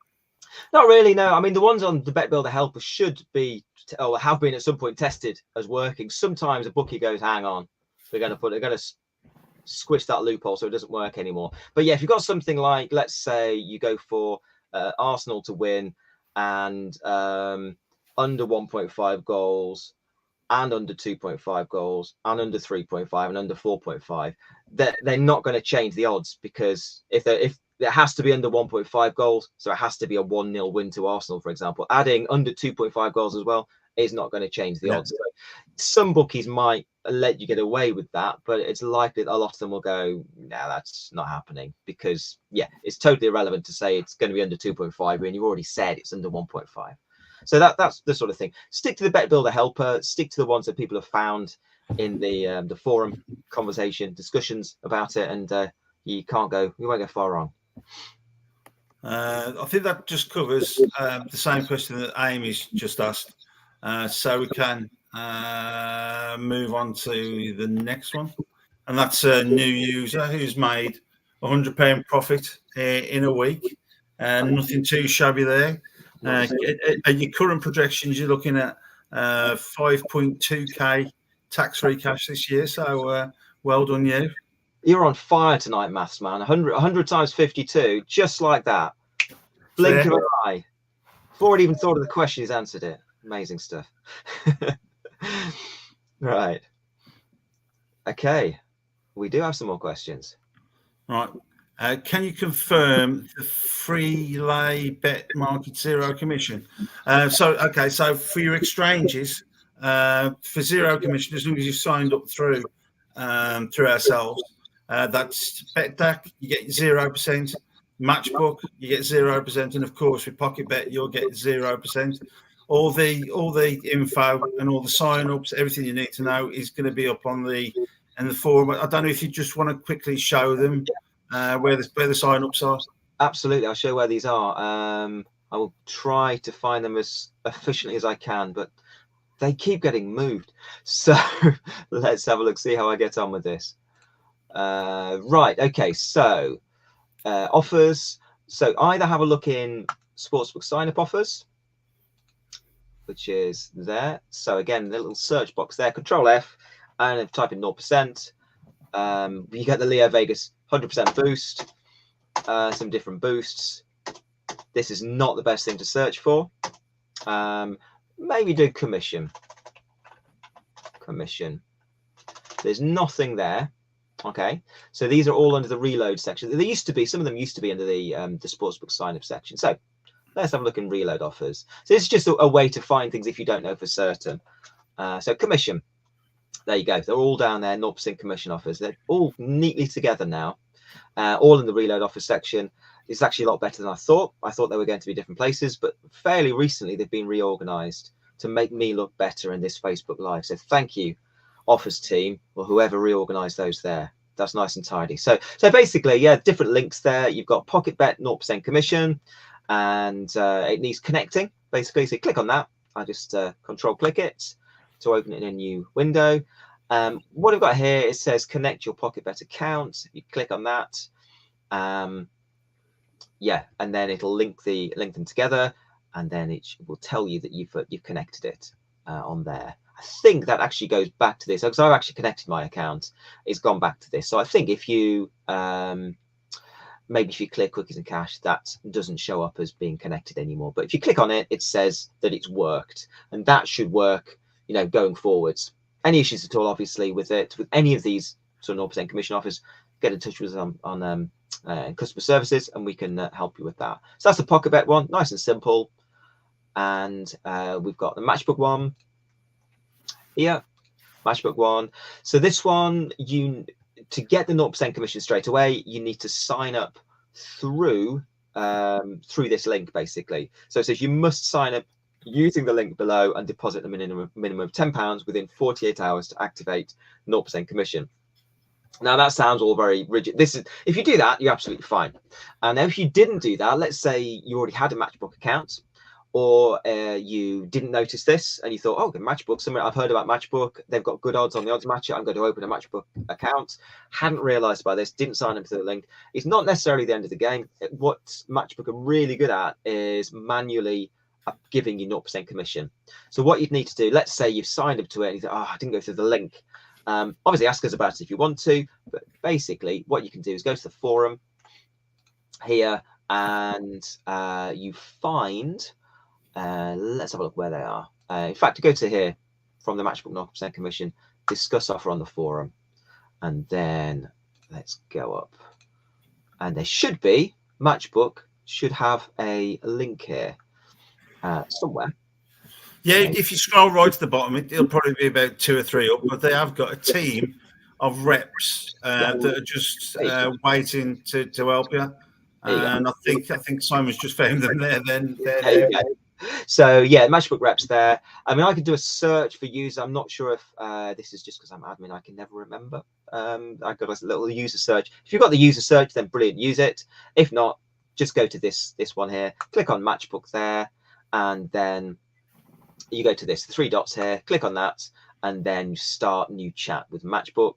S1: Not really, no. I mean, the ones on the Bet Builder Helper should be, or have been at some point tested as working. Sometimes a bookie goes, hang on, they're going to squish that loophole so it doesn't work anymore. But yeah, if you've got something like, let's say you go for Arsenal to win and under 1.5 goals and under 2.5 goals and under 3.5 and under 4.5, they're not going to change the odds, because if it has to be under 1.5 goals, so it has to be a 1-0 win to Arsenal, for example. Adding under 2.5 goals as well is not going to change the odds. So some bookies might let you get away with that, but it's likely that a lot of them will go, no, that's not happening, because it's totally irrelevant to say it's going to be under 2.5 when you've already said it's under 1.5. So that's the sort of thing. Stick to the Bet Builder Helper. Stick to the ones that people have found in the forum conversation discussions about it, and you won't go far wrong.
S2: I think that just covers the same question that Amy's just asked. So we can move on to the next one. And that's a new user who's made £100 profit in a week. Nothing too shabby there. At your current projections, you're looking at 5.2k tax-free cash this year. So well done, you.
S1: You're on fire tonight, maths man. 100 times 52, just like that. Blink of an eye. Before I'd even thought of the question, he's answered it. Amazing stuff. Right. Okay. We do have some more questions.
S2: Right. Can you confirm the free lay bet market zero commission? So for your exchanges, for zero commission, as long as you've signed up through ourselves, that's BetDAC, you get 0%. Matchbook, you get 0%, and of course with PocketBet, you'll get 0%. All the info and all the sign-ups, everything you need to know is going to be up on the forum. I don't know if you just want to quickly show them where the sign-ups are.
S1: Absolutely, I'll show where these are. I will try to find them as efficiently as I can, but they keep getting moved. So let's have a look, see how I get on with this. Right, okay, so offers. So either have a look in Sportsbook sign-up offers, which is there. So again, the little search box there, Control F, and type in 0%. You get the Leo Vegas 100% boost, some different boosts. This is not the best thing to search for. Maybe do commission. There's nothing there. Okay, so these are all under the reload section. They used to be, some of them used to be under the Sportsbook sign-up section. So let's have a look in reload offers. So this is just a way to find things if you don't know for certain. So commission, there you go. They're all down there, 0% commission offers. They're all neatly together now, all in the reload offers section. It's actually a lot better than I thought. I thought they were going to be different places, but fairly recently they've been reorganized to make me look better in this Facebook Live. So thank you, offers team, or whoever reorganized those there. That's nice and tidy. So basically, yeah, different links there. You've got PocketBet 0% commission, and it needs connecting basically. So you click on that. I just control click it to open it in a new window. What I've got here, it says connect your PocketBet account. You click on that, yeah, and then it'll link them together, and then it will tell you that you've connected it on there. I think that actually goes back to this, because I've actually connected my account. It's gone back to this. So I think if you maybe if you click cookies and cache, that doesn't show up as being connected anymore. But if you click on it, it says that it's worked, and that should work, you know, going forwards. Any issues at all, obviously, with it, with any of these sort of 0% commission offers, get in touch with us on customer services, and we can help you with that. So that's the PocketBet one, nice and simple. And we've got the Matchbook one here, Matchbook one. So this one, to get the 0% commission straight away, you need to sign up through this link, basically. So it says you must sign up using the link below and deposit the minimum of £10 within 48 hours to activate 0% commission. Now that sounds all very rigid. If you do that, you're absolutely fine. And if you didn't do that, let's say you already had a Matchbook account, or you didn't notice this and you thought, oh, the Matchbook, I've heard about Matchbook, they've got good odds on the Odds Matcher, I'm going to open a Matchbook account. Hadn't realized by this, didn't sign up to the link. It's not necessarily the end of the game. What Matchbook are really good at is manually giving you 0% commission. So what you'd need to do, let's say you've signed up to it and you think, oh, I didn't go through the link. Obviously ask us about it if you want to, but basically what you can do is go to the forum here, and you find, let's have a look where they are. In fact, go to here, from the Matchbook 0% commission, discuss offer on the forum, and then let's go up, and there should be, Matchbook should have a link here somewhere.
S2: Yeah, if you scroll right to the bottom, it'll probably be about 2 or 3 up, but they have got a team of reps that are just waiting to help you. And I think Simon's just found them there. There.
S1: So yeah, Matchbook reps there. I mean, I could do a search for user. I'm not sure if this is just because I'm admin, I can never remember. I've got a little user search. If you've got the user search, then brilliant, use it. If not, just go to this one here, click on Matchbook there, and then you go to the 3 dots here, click on that, and then start new chat with Matchbook,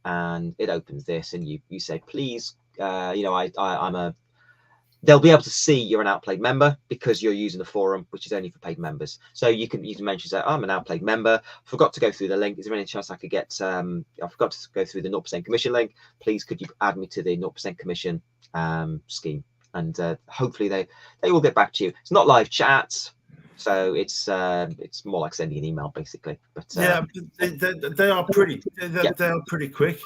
S1: and it opens this, and you say, please, you know, they'll be able to see you're an Outplayed member because you're using the forum, which is only for paid members. So you can mention, say, I'm an Outplayed member, forgot to go through the link. Is there any chance I could get, I forgot to go through the 0% commission link. Please, could you add me to the 0% commission scheme? And hopefully they will get back to you. It's not live chat, so it's more like sending an email, basically. But
S2: yeah, they are pretty quick.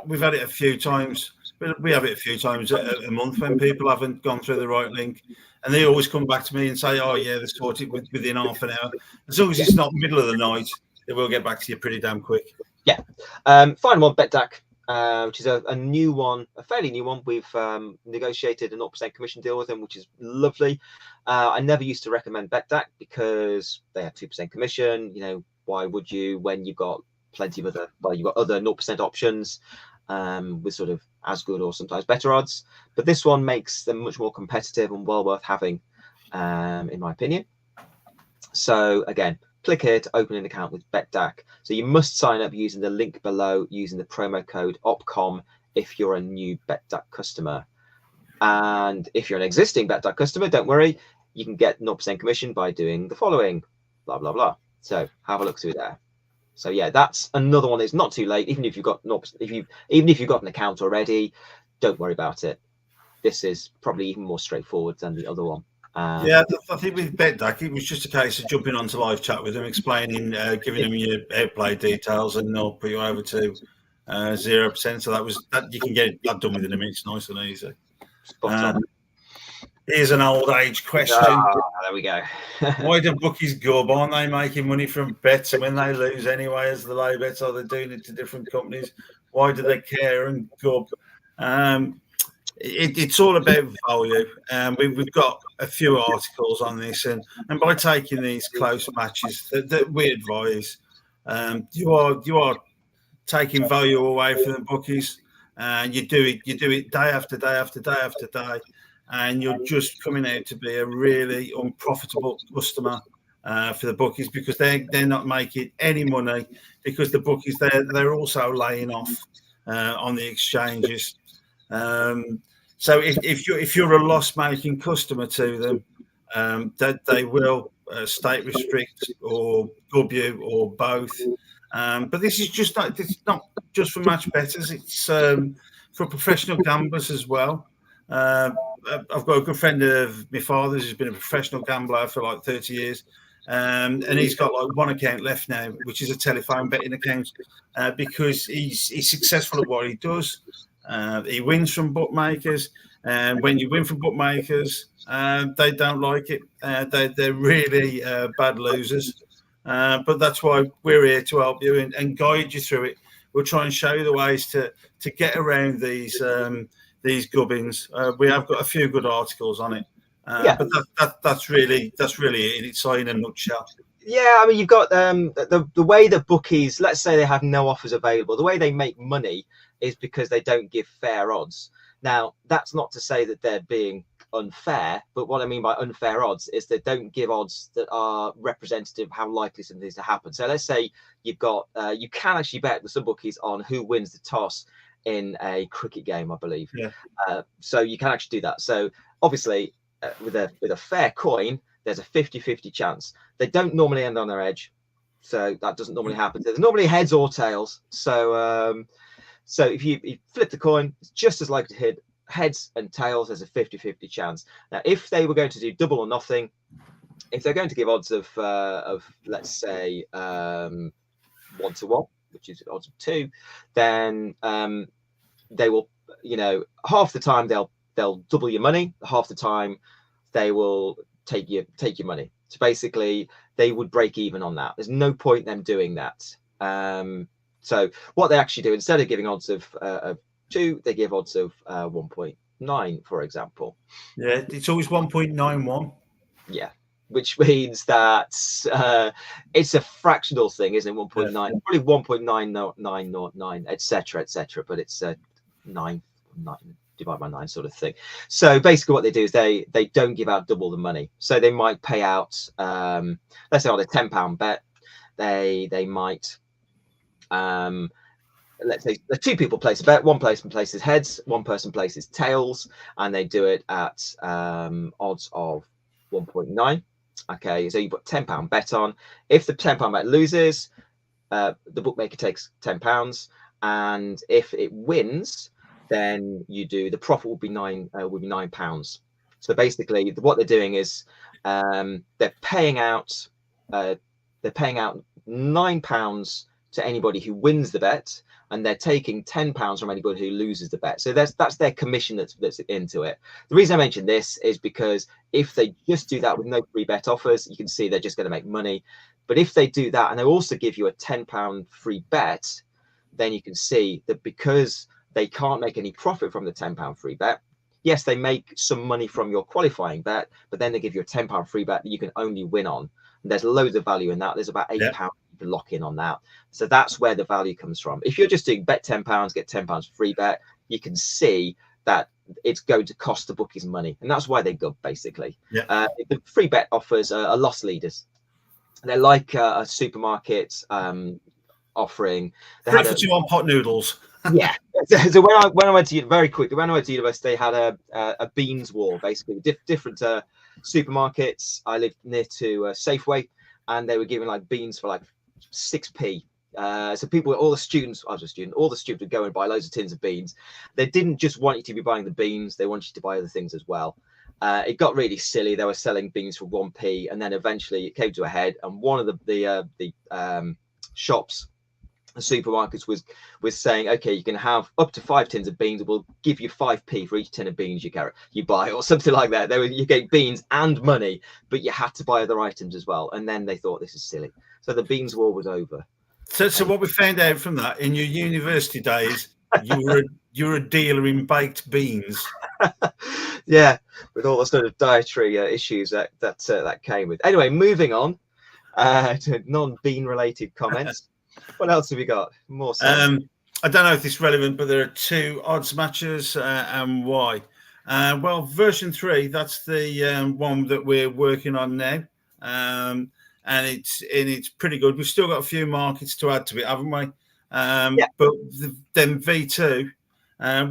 S2: We've had it a few times. We have it a few times a month when people haven't gone through the right link, and they always come back to me and say, "Oh yeah, they sort it within half an hour." As long as it's not middle of the night, they will get back to you pretty damn quick.
S1: Yeah. Final one, BetDAQ, which is a new one, a fairly new one. We've negotiated a 0% commission deal with them, which is lovely. I never used to recommend BetDAQ because they have 2% commission. You know, why would you when you've got plenty of other, well, you've got other 0% options with sort of as good or sometimes better odds. But this one makes them much more competitive and well worth having, in my opinion. So again, click here to open an account with BetDAQ. So you must sign up using the link below, using the promo code OPCOM if you're a new BetDAQ customer. And if you're an existing BetDAQ customer, don't worry, you can get 0% commission by doing the following, blah, blah, blah. So have a look through there. So yeah, that's another one. It's not too late. Even if you've got even if you've got an account already, don't worry about it. This is probably even more straightforward than the other one.
S2: Yeah, I think with BetDAQ, it was just a case of jumping onto live chat with them, explaining, giving them your Outplay details, and they'll put you over to 0%. So that you can get that done within a minute. It's nice and easy. Here's an old age question.
S1: There we go.
S2: Why do bookies gub? Aren't they making money from bets? And when they lose anyway, as the low bets, are they doing it to different companies? Why do they care and gub? It's all about value. We've got a few articles on this, and by taking these close matches that we advise, you are taking value away from the bookies, and you do it day after day after day after day, and you're just coming out to be a really unprofitable customer for the bookies, because they're not making any money, because the bookies they're also laying off on the exchanges. So if you're a loss-making customer to them, that they will State Restrict or W or both. But this is just not, it's not just for match bettors, it's for professional gamblers as well. I've got a good friend of my father's who's been a professional gambler for like 30 years. And he's got like one account left now, which is a telephone betting account, because he's successful at what he does. He wins from bookmakers, and when you win from bookmakers, they don't like it. They're really bad losers. But that's why we're here to help you and guide you through it. We'll try and show you the ways to get around these gubbins. We have got a few good articles on it. But that's really it. It's in a nutshell.
S1: Yeah, I mean, you've got the way that bookies, let's say they have no offers available, the way they make money is because they don't give fair odds. Now, that's not to say that they're being unfair, but what I mean by unfair odds is they don't give odds that are representative of how likely something is to happen. So let's say you've got, you can actually bet with some bookies on who wins the toss in a cricket game, I believe. Yeah. So you can actually do that. So obviously, with a fair coin, there's a 50-50 chance. They don't normally end on their edge, so that doesn't normally happen. There's normally heads or tails. So so if you flip the coin, it's just as likely to hit heads and tails. There's a 50-50 chance. Now, if they were going to do double or nothing, if they're going to give odds of let's say 1-1, which is odds of 2, then they will, half the time they'll double your money, half the time they will take your money. So basically they would break even on that. There's no point them doing that. So what they actually do, instead of giving odds of 2, they give odds of 1.9, for example.
S2: Yeah, it's always 1.91.
S1: Yeah, which means that it's a fractional thing, isn't it? 1.9, probably 1.9909, etc., but it's 9 divided by 9 sort of thing. So basically what they do is they don't give out double the money. So they might pay out, let's say on a £10 bet, they might, let's say the 2 people place a bet, one person places heads, one person places tails, and they do it at odds of 1.9. Okay, so you put £10 bet on. If the £10 bet loses, the bookmaker takes £10, and if it wins, then you do, the profit will be £9. So basically what they're doing is they're paying out £9 to anybody who wins the bet, and they're taking £10 from anybody who loses the bet. So that's their commission that's into it. The reason I mention this is because if they just do that with no free bet offers, you can see they're just going to make money. But if they do that and they also give you a £10 free bet, then you can see that because they can't make any profit from the £10 free bet. Yes, they make some money from your qualifying bet, but then they give you a £10 free bet that you can only win on. And there's loads of value in that. There's about £8 to lock in on that. So that's where the value comes from. If you're just doing bet £10, get £10 free bet, you can see that it's going to cost the bookies money. And that's why they go, basically. Yeah. The free bet offers are loss leaders. They're like a supermarket offering. They
S2: 3 for 2 on pot noodles.
S1: Yeah. So when I went to university, they had a beans war, basically. Different supermarkets. I lived near to Safeway, and they were giving like beans for like 6p. So people, all the students would go and buy loads of tins of beans. They didn't just want you to be buying the beans; they wanted you to buy other things as well. It got really silly. They were selling beans for 1p, and then eventually it came to a head. And one of the shops, the supermarkets, was saying, okay, you can have up to 5 tins of beans. We'll give you 5p for each tin of beans you buy, or something like that. You get beans and money, but you had to buy other items as well. And then they thought, this is silly. So the beans war was over.
S2: So what we found out from that, in your university days, you were a dealer in baked beans.
S1: Yeah, with all the sort of dietary issues that came with. Anyway, moving on to non-bean related comments. What else have we got? More so.
S2: I don't know if it's relevant, but there are 2 odds matches and why. Well, version 3, that's the one that we're working on now. And it's pretty good. We've still got a few markets to add to it, haven't we? Yeah. But then V2,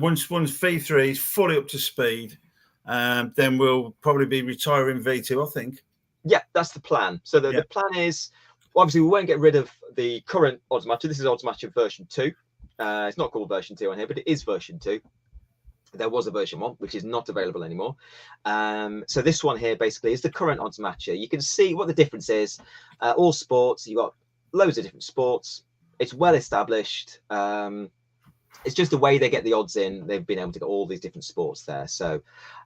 S2: once V3 is fully up to speed, then we'll probably be retiring V2, I think.
S1: Yeah, that's the plan. So the plan is, obviously, we won't get rid of the current odds matcher. This is odds matcher version 2. It's not called version 2 on here, but it is version 2. There was a version 1, which is not available anymore. So this one here basically is the current odds matcher. You can see what the difference is. All sports, you've got loads of different sports. It's well established. It's just the way they get the odds in. They've been able to get all these different sports there. So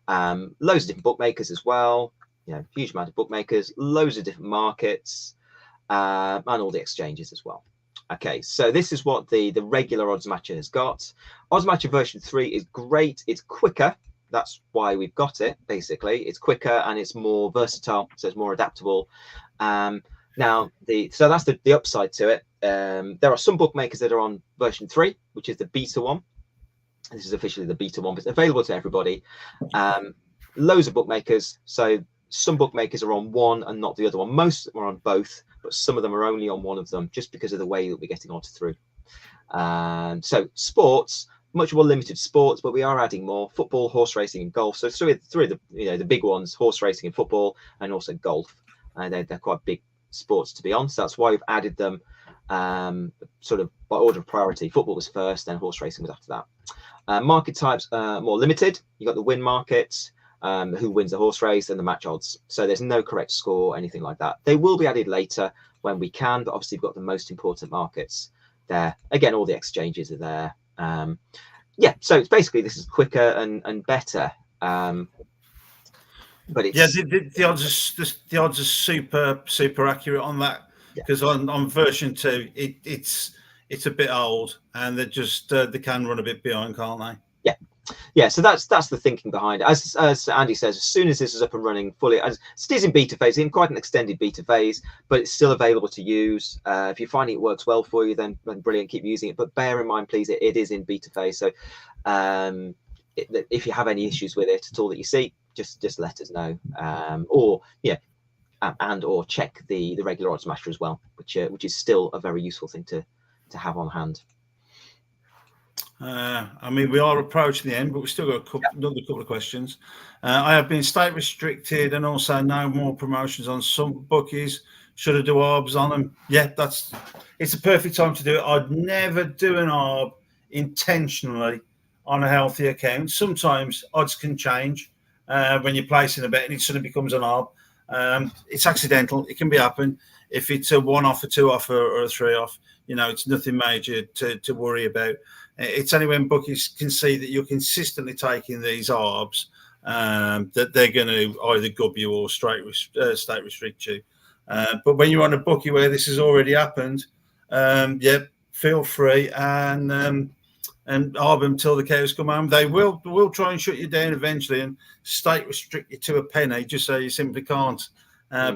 S1: loads of different bookmakers as well. Huge amount of bookmakers, loads of different markets, and all the exchanges as well. Okay, so this is what the regular odds matcher has got. Odds matcher version 3 is great. It's quicker. That's why we've got it, basically. It's quicker and it's more versatile, so it's more adaptable. Now, so that's the upside to it. There are some bookmakers that are on version 3, which is the beta one. This is officially the beta one, but it's available to everybody. Loads of bookmakers. So some bookmakers are on one and not the other one. Most of them are on both, but some of them are only on one of them just because of the way that we're getting odds through. So sports, much more limited sports, but we are adding more: football, horse racing, and golf. So three of the big ones: horse racing and football, and also golf. They're quite big sports to be on. So that's why we've added them sort of by order of priority. Football was first, then horse racing was after that. Market types are more limited. You've got the win market, who wins the horse race, and the match odds. So there's no correct score, anything like that. They will be added later when we can, but obviously we've got the most important markets there. Again, all the exchanges are there. So it's basically, this is quicker and better. But it's
S2: the odds are super accurate on that, because on version 2 it's a bit old, and they can run a bit behind, can't they?
S1: Yeah, so that's the thinking behind it. As Andy says, as soon as this is up and running fully, as it is in beta phase, in quite an extended beta phase, but it's still available to use. If you're finding it works well for you, then brilliant, keep using it. But bear in mind, please, it is in beta phase. So if you have any issues with it at all that you see, just let us know, or check the regular odds matcher as well, which is still a very useful thing to have on hand.
S2: We are approaching the end, but we've still got another couple of questions. I have been state restricted, and also no more promotions on some bookies. Should I do ARBs on them? Yeah, it's a perfect time to do it. I'd never do an ARB intentionally on a healthy account. Sometimes odds can change when you're placing a bet and it suddenly becomes an ARB. It's accidental. It can happen. If it's a 1 off, a 2 off, or a 3 off, it's nothing major to worry about. It's only when bookies can see that you're consistently taking these ARBs that they're going to either gub you or state restrict you. But when you're on a bookie where this has already happened, feel free and ARB them till the cows come home. They will try and shut you down eventually and state restrict you to a penny, just so you simply can't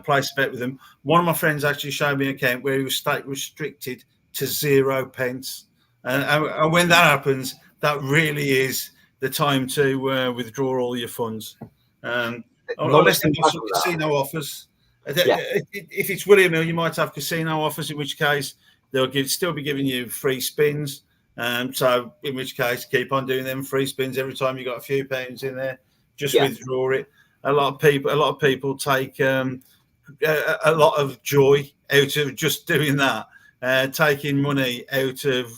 S2: place a bet with them. One of my friends actually showed me an account where he was state restricted to 0 pence. And when that happens, that really is the time to withdraw all your funds. Unless they've got some casino offers. If it's William Hill, you might have casino offers, in which case they'll still be giving you free spins. So in which case, keep on doing them free spins every time you got a few pounds in there. Just withdraw it. A lot of people take a lot of joy out of just doing that. Taking money out of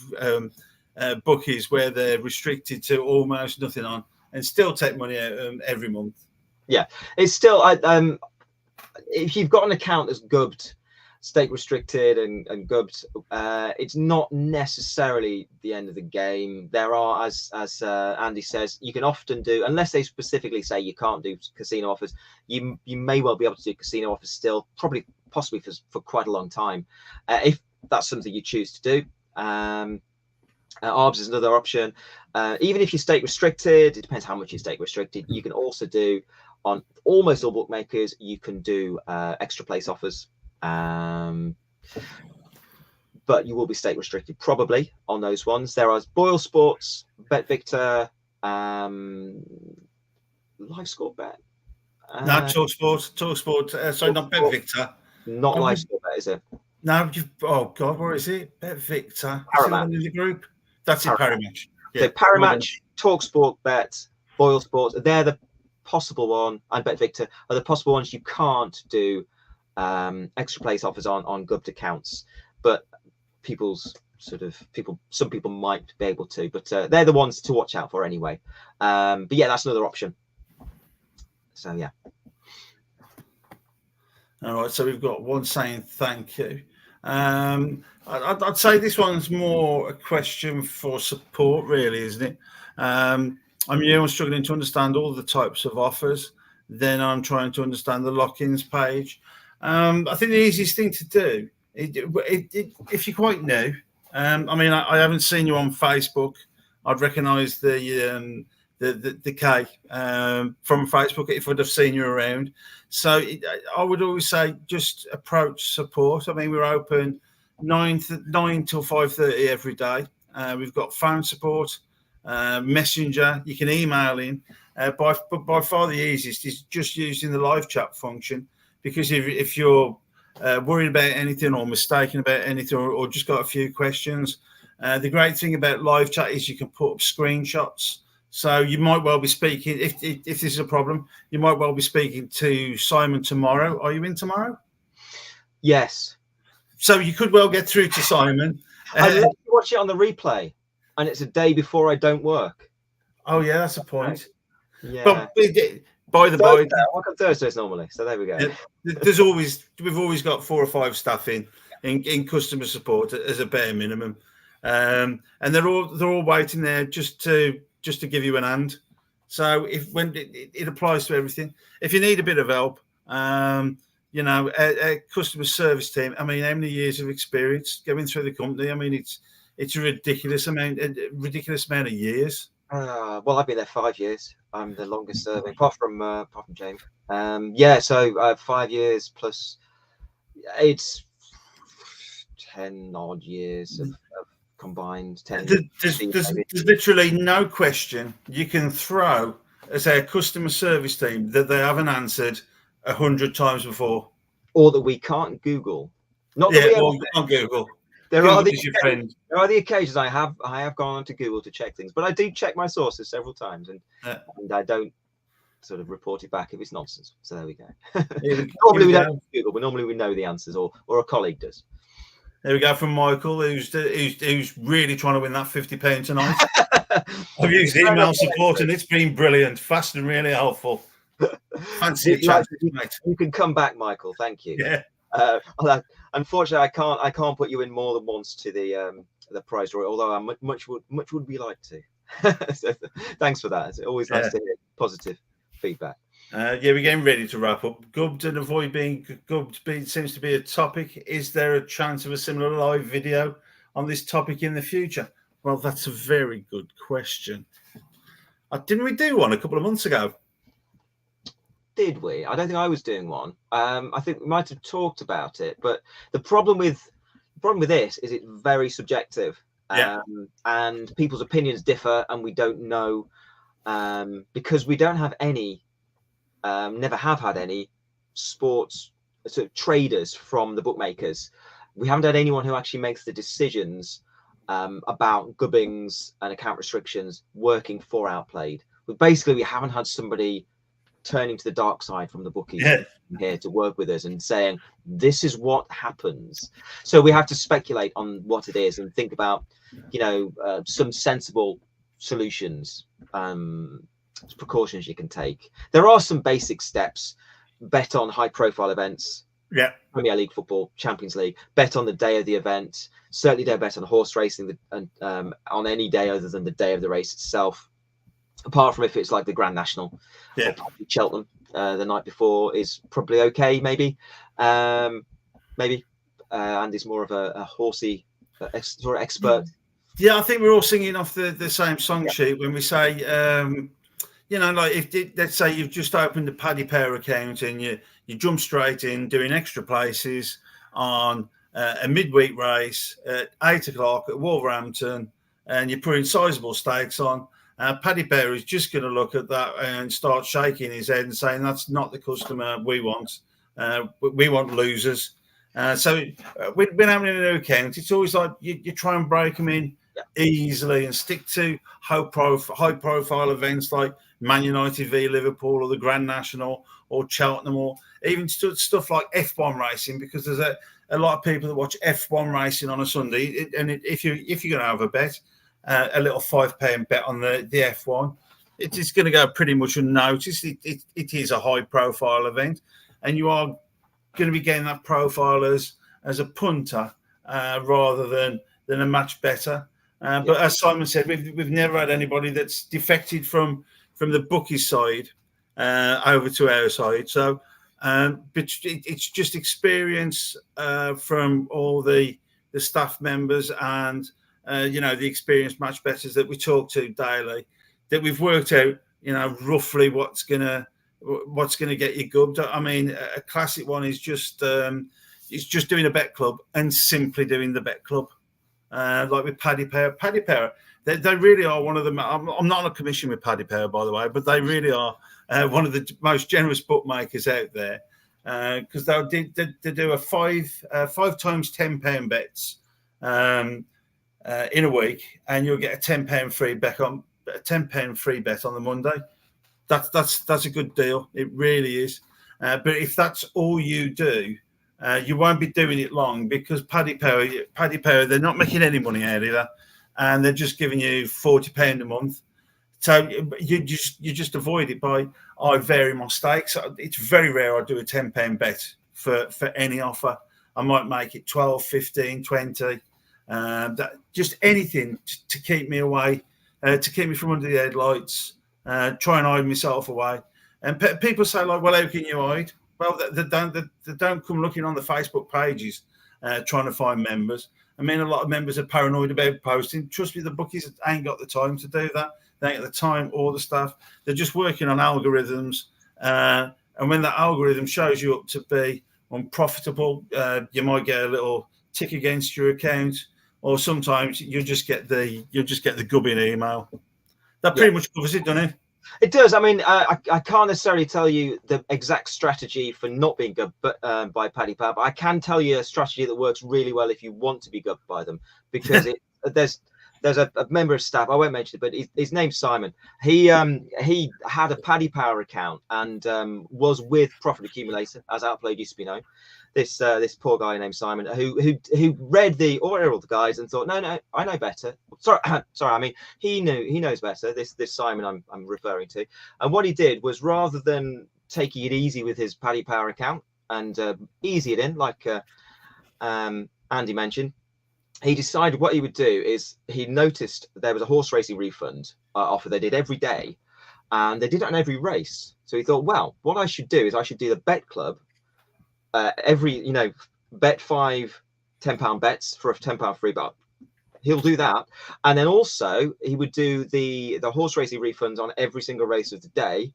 S2: bookies where they're restricted to almost nothing on, and still take money out every month. Yeah,
S1: it's still if you've got an account that's gubbed, state restricted and gubbed, it's not necessarily the end of the game. There are, as Andy says, you can often do, unless they specifically say you can't do casino offers, you may well be able to do casino offers still, possibly for quite a long time, if that's something you choose to do. ARBs is another option. Even if you're state restricted, it depends how much you're state restricted. You can also do, on almost all bookmakers, you can do extra place offers. But you will be state restricted probably on those ones. There are Boyle Sports, BetVictor, Live Score Bet.
S2: Not TalkSport. Sorry, not BetVictor.
S1: Not Live Score Bet, is it?
S2: No, oh God, where is it? BetVictor.
S1: Paramatch.
S2: Is it the group? That's it, Paramatch.
S1: Yeah. So Paramatch, TalkSport Bet, Boyle Sports, they're the possible one, and Bet Victor are the possible ones you can't do extra place offers on gubbed accounts, but some people might be able to, but they're the ones to watch out for anyway. But yeah, that's another option. So yeah.
S2: All right, so we've got one saying thank you. I'd say this one's more a question for support, really, isn't it? I'm struggling to understand all the types of offers. Then I'm trying to understand the lock-ins page. I think the easiest thing to do, if you're quite new, I haven't seen you on Facebook. I'd recognise the K from Facebook if I'd have seen you around. So I would always say just approach support. I mean, we're open 9 till 5:30 every day. We've got phone support, messenger. You can email in. By far the easiest is just using the live chat function, because if you're worried about anything or mistaken about anything or just got a few questions, the great thing about live chat is you can put up screenshots. So you might well be speaking, if this is a problem, you might well be speaking to Simon tomorrow. Are you in tomorrow?
S1: Yes.
S2: So you could well get through to Simon.
S1: I watch it on the replay, and it's a day before I don't work.
S2: Oh yeah, that's a point.
S1: Yeah.
S2: But by the by,
S1: I work on Thursdays normally, so there we go.
S2: We've always got 4 or 5 staff in customer support as a bare minimum, and they're all waiting there just to give you an hand. So when it applies to everything. If you need a bit of help, a customer service team. I mean, how many years of experience going through the company? I mean, it's a ridiculous amount of years.
S1: Well, I've been there 5 years. I'm the longest serving, apart from James. So I have 5 years plus. It's 10 odd years of combined 10.
S2: There's literally no question you can throw as a customer service team that they haven't answered 100 times before,
S1: or that we can't Google.
S2: Not on Google.
S1: There are the occasions I have gone onto Google to check things, but I do check my sources several times, and I don't sort of report it back if it's nonsense. So there we go. Normally we don't Google, but normally we know the answers, or a colleague does.
S2: There we go from Michael, who's really trying to win that £50 tonight. I've used email support and it's been brilliant, fast and really helpful. Fancy a chat, mate.
S1: You can come back, Michael. Thank you.
S2: Yeah.
S1: Unfortunately, I can't put you in more than once to the prize draw. Although much would be like to. So, thanks for that. It's always nice to hear positive feedback.
S2: We're getting ready to wrap up. Gubbed and avoid being gubbed seems to be a topic. Is there a chance of a similar live video on this topic in the future? Well, that's a very good question. Didn't we do one a couple of months ago?
S1: Did we? I don't think I was doing one. I think we might have talked about it, but the problem with this is it's very subjective, and people's opinions differ, and we don't know because we don't have any. Never have had any sports sort of traders from the bookmakers. We haven't had anyone who actually makes the decisions about gubbings and account restrictions working for Outplayed. But basically, we haven't had somebody turning to the dark side from the bookies here to work with us and saying, this is what happens. So we have to speculate on what it is and think about, some sensible solutions. Precautions you can take. There are some basic steps. Bet on high profile events, Premier League football, Champions League. Bet on the day of the event. Certainly don't bet on horse racing and on any day other than the day of the race itself, apart from if it's like the Grand National or Cheltenham the night before is probably okay, maybe Andy's more of a horsey sort of expert.
S2: I think we're all singing off the same song sheet when we say let's say you've just opened a Paddy Power account and you jump straight in doing extra places on a midweek race at 8 o'clock at Wolverhampton, and you're putting sizable stakes on. Paddy Power is just going to look at that and start shaking his head and saying, that's not the customer we want. We want losers. So when having a new account, it's always like you try and break them in easily and stick to high profile events like Man United v Liverpool or the Grand National or Cheltenham, or even stuff like F1 racing, because there's a lot of people that watch F1 racing on a Sunday. And if you're going to have a bet, a little £5 bet on the F1, it is going to go pretty much unnoticed. It is a high profile event, and you are going to be getting that profile as a punter rather than a match better. But as Simon said, we've never had anybody that's defected from the bookies side over to our side. So but it's just experience from all the staff members and the experienced match bettors that we talk to daily, that we've worked out roughly what's gonna get you gubbed. I mean, a classic one is just doing a bet club and simply doing the bet club. Like with Paddy Power. Paddy Power, they really are one of the. I'm not on a commission with Paddy Power, by the way, but they really are one of the most generous bookmakers out there, because they do a five times £10 bets in a week, and you'll get a £10 free bet on the Monday. That's a good deal. It really is. But if that's all you do, you won't be doing it long, because Paddy Power, they're not making any money out of that, and they're just giving you £40 a month. So you just avoid it by, I vary my stakes. It's very rare I do a £10 bet for any offer. I might make it 12, 15, 20, just anything to keep me away, to keep me from under the headlights, try and hide myself away. And people say, like, well, how can you hide? Well, they don't come looking on the Facebook pages trying to find members. I mean, a lot of members are paranoid about posting. Trust me, the bookies ain't got the time to do that. They ain't got the time or the staff. They're just working on algorithms. And when that algorithm shows you up to be unprofitable, you might get a little tick against your account, or sometimes you'll just get the gubbing email. That pretty much covers it, doesn't it?
S1: It does. I mean, I can't necessarily tell you the exact strategy for not being gubbed by Paddy Power, but I can tell you a strategy that works really well if you want to be gubbed by them, because there's a member of staff, I won't mention it, but his name's Simon. He had a Paddy Power account and was with Profit Accumulator, as Outplayed used to be known. This poor guy named Simon, who read all the guys and thought, no, I know better. Sorry, I mean, he knows better. This Simon I'm referring to, and what he did was, rather than taking it easy with his Paddy Power account and easy it in, like Andy mentioned, he decided what he would do is, he noticed there was a horse racing refund offer they did every day, and they did it on every race. So he thought, well, what I should do is I should do the bet club. Bet 5 £10 bets for a £10 free bet. He'll do that, and then also he would do the horse racing refunds on every single race of the day,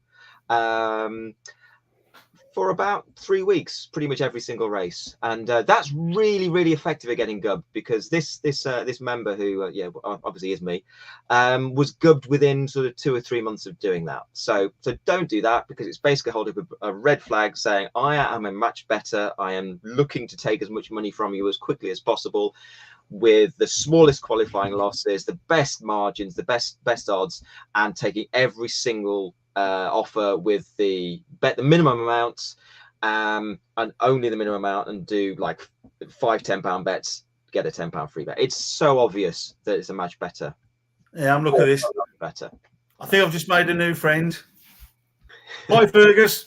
S1: for about 3 weeks, pretty much every single race. And that's really, really effective at getting gubbed, because this member, who obviously is me, was gubbed within sort of 2 or 3 months of doing that. So don't do that, because it's basically holding up a red flag saying, I am a match better. I am looking to take as much money from you as quickly as possible, with the smallest qualifying losses, the best margins, the best odds, and taking every single offer with the minimum amounts, and only the minimum amount, and do like 5 £10 bets, get a £10 free bet. It's so obvious that it's a match better.
S2: Yeah, I'm looking at this.
S1: Better.
S2: I think I've just made a new friend. Hi, Fergus.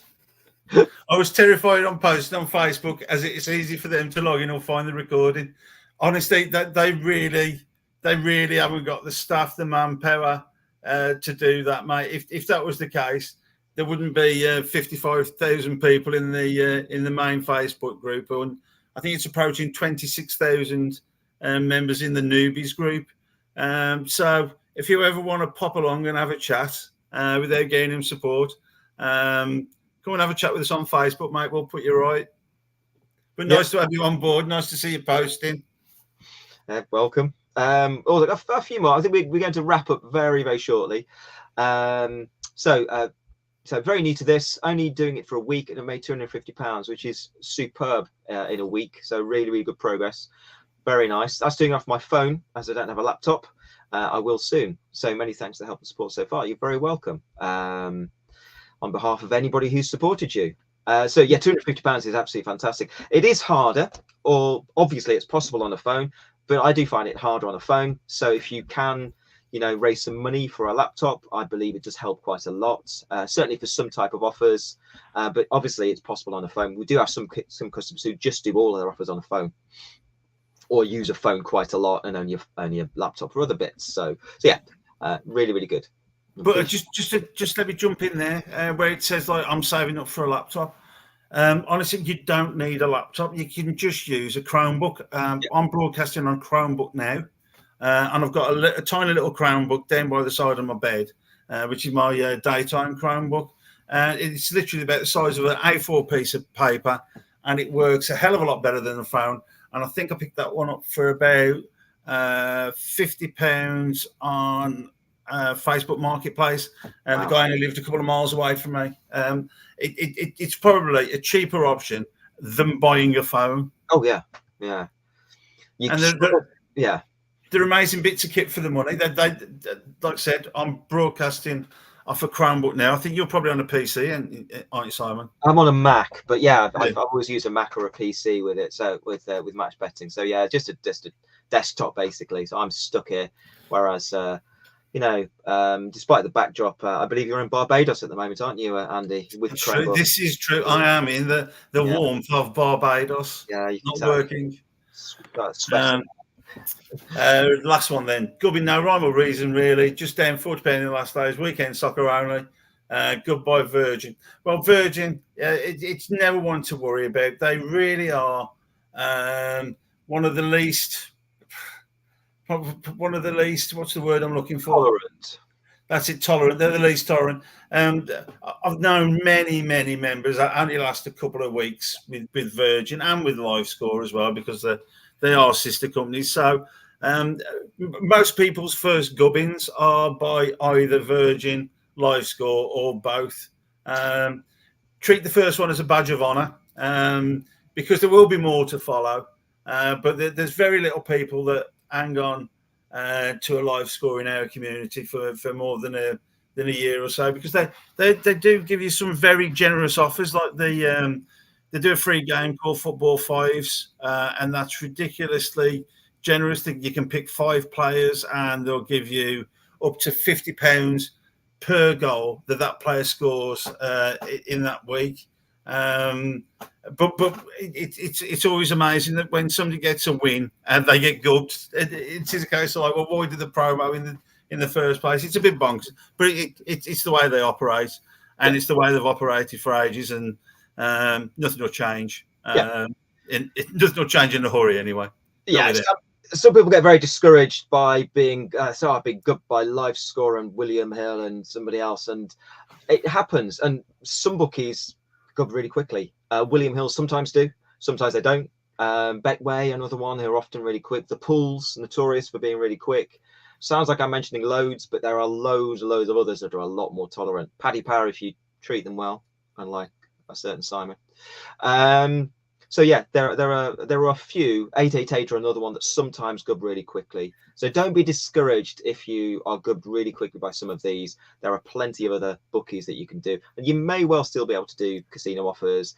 S2: I was terrified on posting on Facebook, as it's easy for them to log in or find the recording. Honestly, that they really haven't got the staff, the manpower to do that, mate. If that was the case, there wouldn't be 55,000 people in the main Facebook group, and I think it's approaching 26,000 members in the newbies group. So if you ever want to pop along and have a chat without gaining support, come and have a chat with us on Facebook, mate. We'll put you right. But nice to have you on board. Nice to see you posting.
S1: Welcome. A few more. I think we're going to wrap up very, very shortly. So very new to this, only doing it for a week, and I made £250, which is superb in a week. So really, really good progress. Very nice. That's doing it off my phone, as I don't have a laptop. I will soon. So many thanks for the help and support so far. You're very welcome. On behalf of anybody who's supported you. So yeah, £250 is absolutely fantastic. It is harder, or obviously it's possible on a phone, but I do find it harder on a phone. So if you can, raise some money for a laptop, I believe it does help quite a lot. Certainly for some type of offers, but obviously it's possible on a phone. We do have some customers who just do all of their offers on a phone, or use a phone quite a lot and only a laptop for other bits. So yeah, really, really good.
S2: But just let me jump in there where it says like I'm saving up for a laptop. Honestly, you don't need a laptop. You can just use a Chromebook. I'm broadcasting on Chromebook now, and I've got a tiny little Chromebook down by the side of my bed, which is my daytime Chromebook. It's literally about the size of an A4 piece of paper, and it works a hell of a lot better than a phone. And I think I picked that one up for about £50 on Facebook Marketplace, and the guy only lived a couple of miles away from me. It's probably a cheaper option than buying a phone.
S1: Oh yeah.
S2: They're amazing bits of kit for the money. They like I said, I'm broadcasting off a Chromebook now. I think you're probably on a PC, aren't you, Simon?
S1: I'm on a Mac, but yeah, I've always used a Mac or a PC with it. So with Match Betting, so yeah, just a desktop basically. So I'm stuck here, whereas. Despite the backdrop, I believe you're in Barbados at the moment, aren't you, Andy?
S2: This is true. I am in the warmth of Barbados.
S1: Yeah, you can
S2: not
S1: tell.
S2: Working. Last one then. Gubbin, no rhyme or reason really. Just down £40 in the last days. Weekend soccer only. Goodbye Virgin. Well, Virgin, it's never one to worry about. They really are one of the least. What's the word I'm looking for?
S1: Tolerant.
S2: That's it, tolerant. They're the least tolerant. I've known many members. I only last a couple of weeks with Virgin and with LiveScore as well, because they are sister companies. So most people's first gubbins are by either Virgin, LiveScore, or both. Treat the first one as a badge of honour, because there will be more to follow. But there's very little people that hang on to a LiveScore in our community for more than a year or so, because they do give you some very generous offers. Like they do a free game called Football Fives, and that's ridiculously generous. You can pick 5 players and they'll give you up to £50 per goal that player scores in that week. But it's always amazing that when somebody gets a win and they get gubbed, it's a case of like, well, why did the promo in the first place? It's a bit bonkers, but it's the way they operate, and it's the way they've operated for ages, and nothing will change. Nothing will change in a hurry anyway.
S1: Yeah, some people get very discouraged by being I've been gubbed by LiveScore and William Hill and somebody else, and it happens. And some bookies gub really quickly. William Hill sometimes do, sometimes they don't. Betway, another one, who are often really quick. The Pools, notorious for being really quick. Sounds like I'm mentioning loads, but there are loads of others that are a lot more tolerant. Paddy Power, if you treat them well, unlike a certain Simon. So yeah, there are a few. 888 are another one that sometimes gub really quickly. So don't be discouraged if you are gubbed really quickly by some of these. There are plenty of other bookies that you can do, and you may well still be able to do casino offers,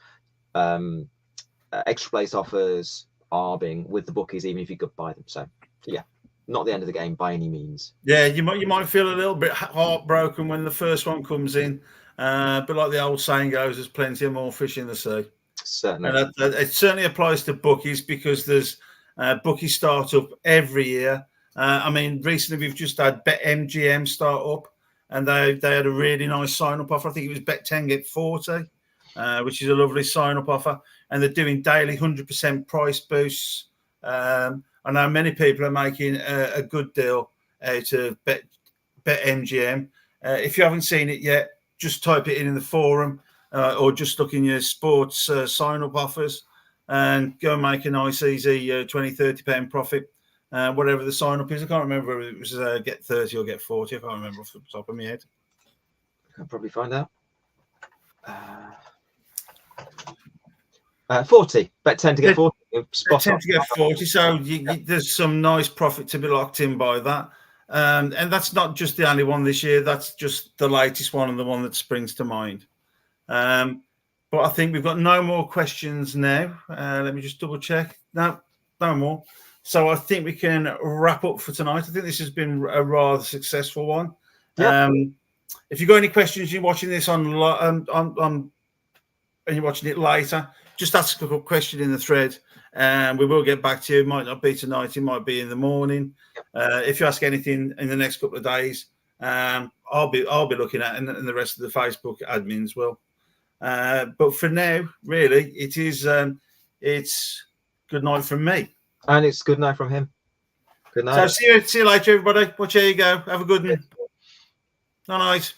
S1: extra place offers, arbing with the bookies, even if you gubbed by them. So yeah, not the end of the game by any means.
S2: Yeah, you might feel a little bit heartbroken when the first one comes in, but like the old saying goes, there's plenty of more fish in the sea.
S1: Certainly.
S2: And it certainly applies to bookies, because there's bookies start up every year. I mean, recently we've just had BetMGM start up, and they had a really nice sign-up offer. I think it was Bet 10 get 40, which is a lovely sign-up offer. And they're doing daily 100% price boosts. I know many people are making a good deal out of BetMGM. If you haven't seen it yet, just type it in the forum. Or just look in your sports sign-up offers and go and make a nice, easy £20-30 profit, whatever the sign-up is. I can't remember whether it was get 30 or get 40. I can't remember off the top of my head.
S1: I'll probably find out. 40. Bet 10 to get 40.
S2: Bet 10 to get 40. So there's some nice profit to be locked in by that. And that's not just the only one this year. That's just the latest one and the one that springs to mind. But I think we've got no more questions now. Let me just double check. No more. So I think we can wrap up for tonight. I think this has been a rather successful one.
S1: Yep.
S2: If you've got any questions, you're watching this on and you're watching it later, just ask a question in the thread, and we will get back to you. It might not be tonight, it might be in the morning. If you ask anything in the next couple of days, I'll be looking at, and the rest of the Facebook admins will. But for now, really, it's good night from me,
S1: and it's good night from him. Good night.
S2: So see you later, everybody. Watch, here you go. Have a good one. No night.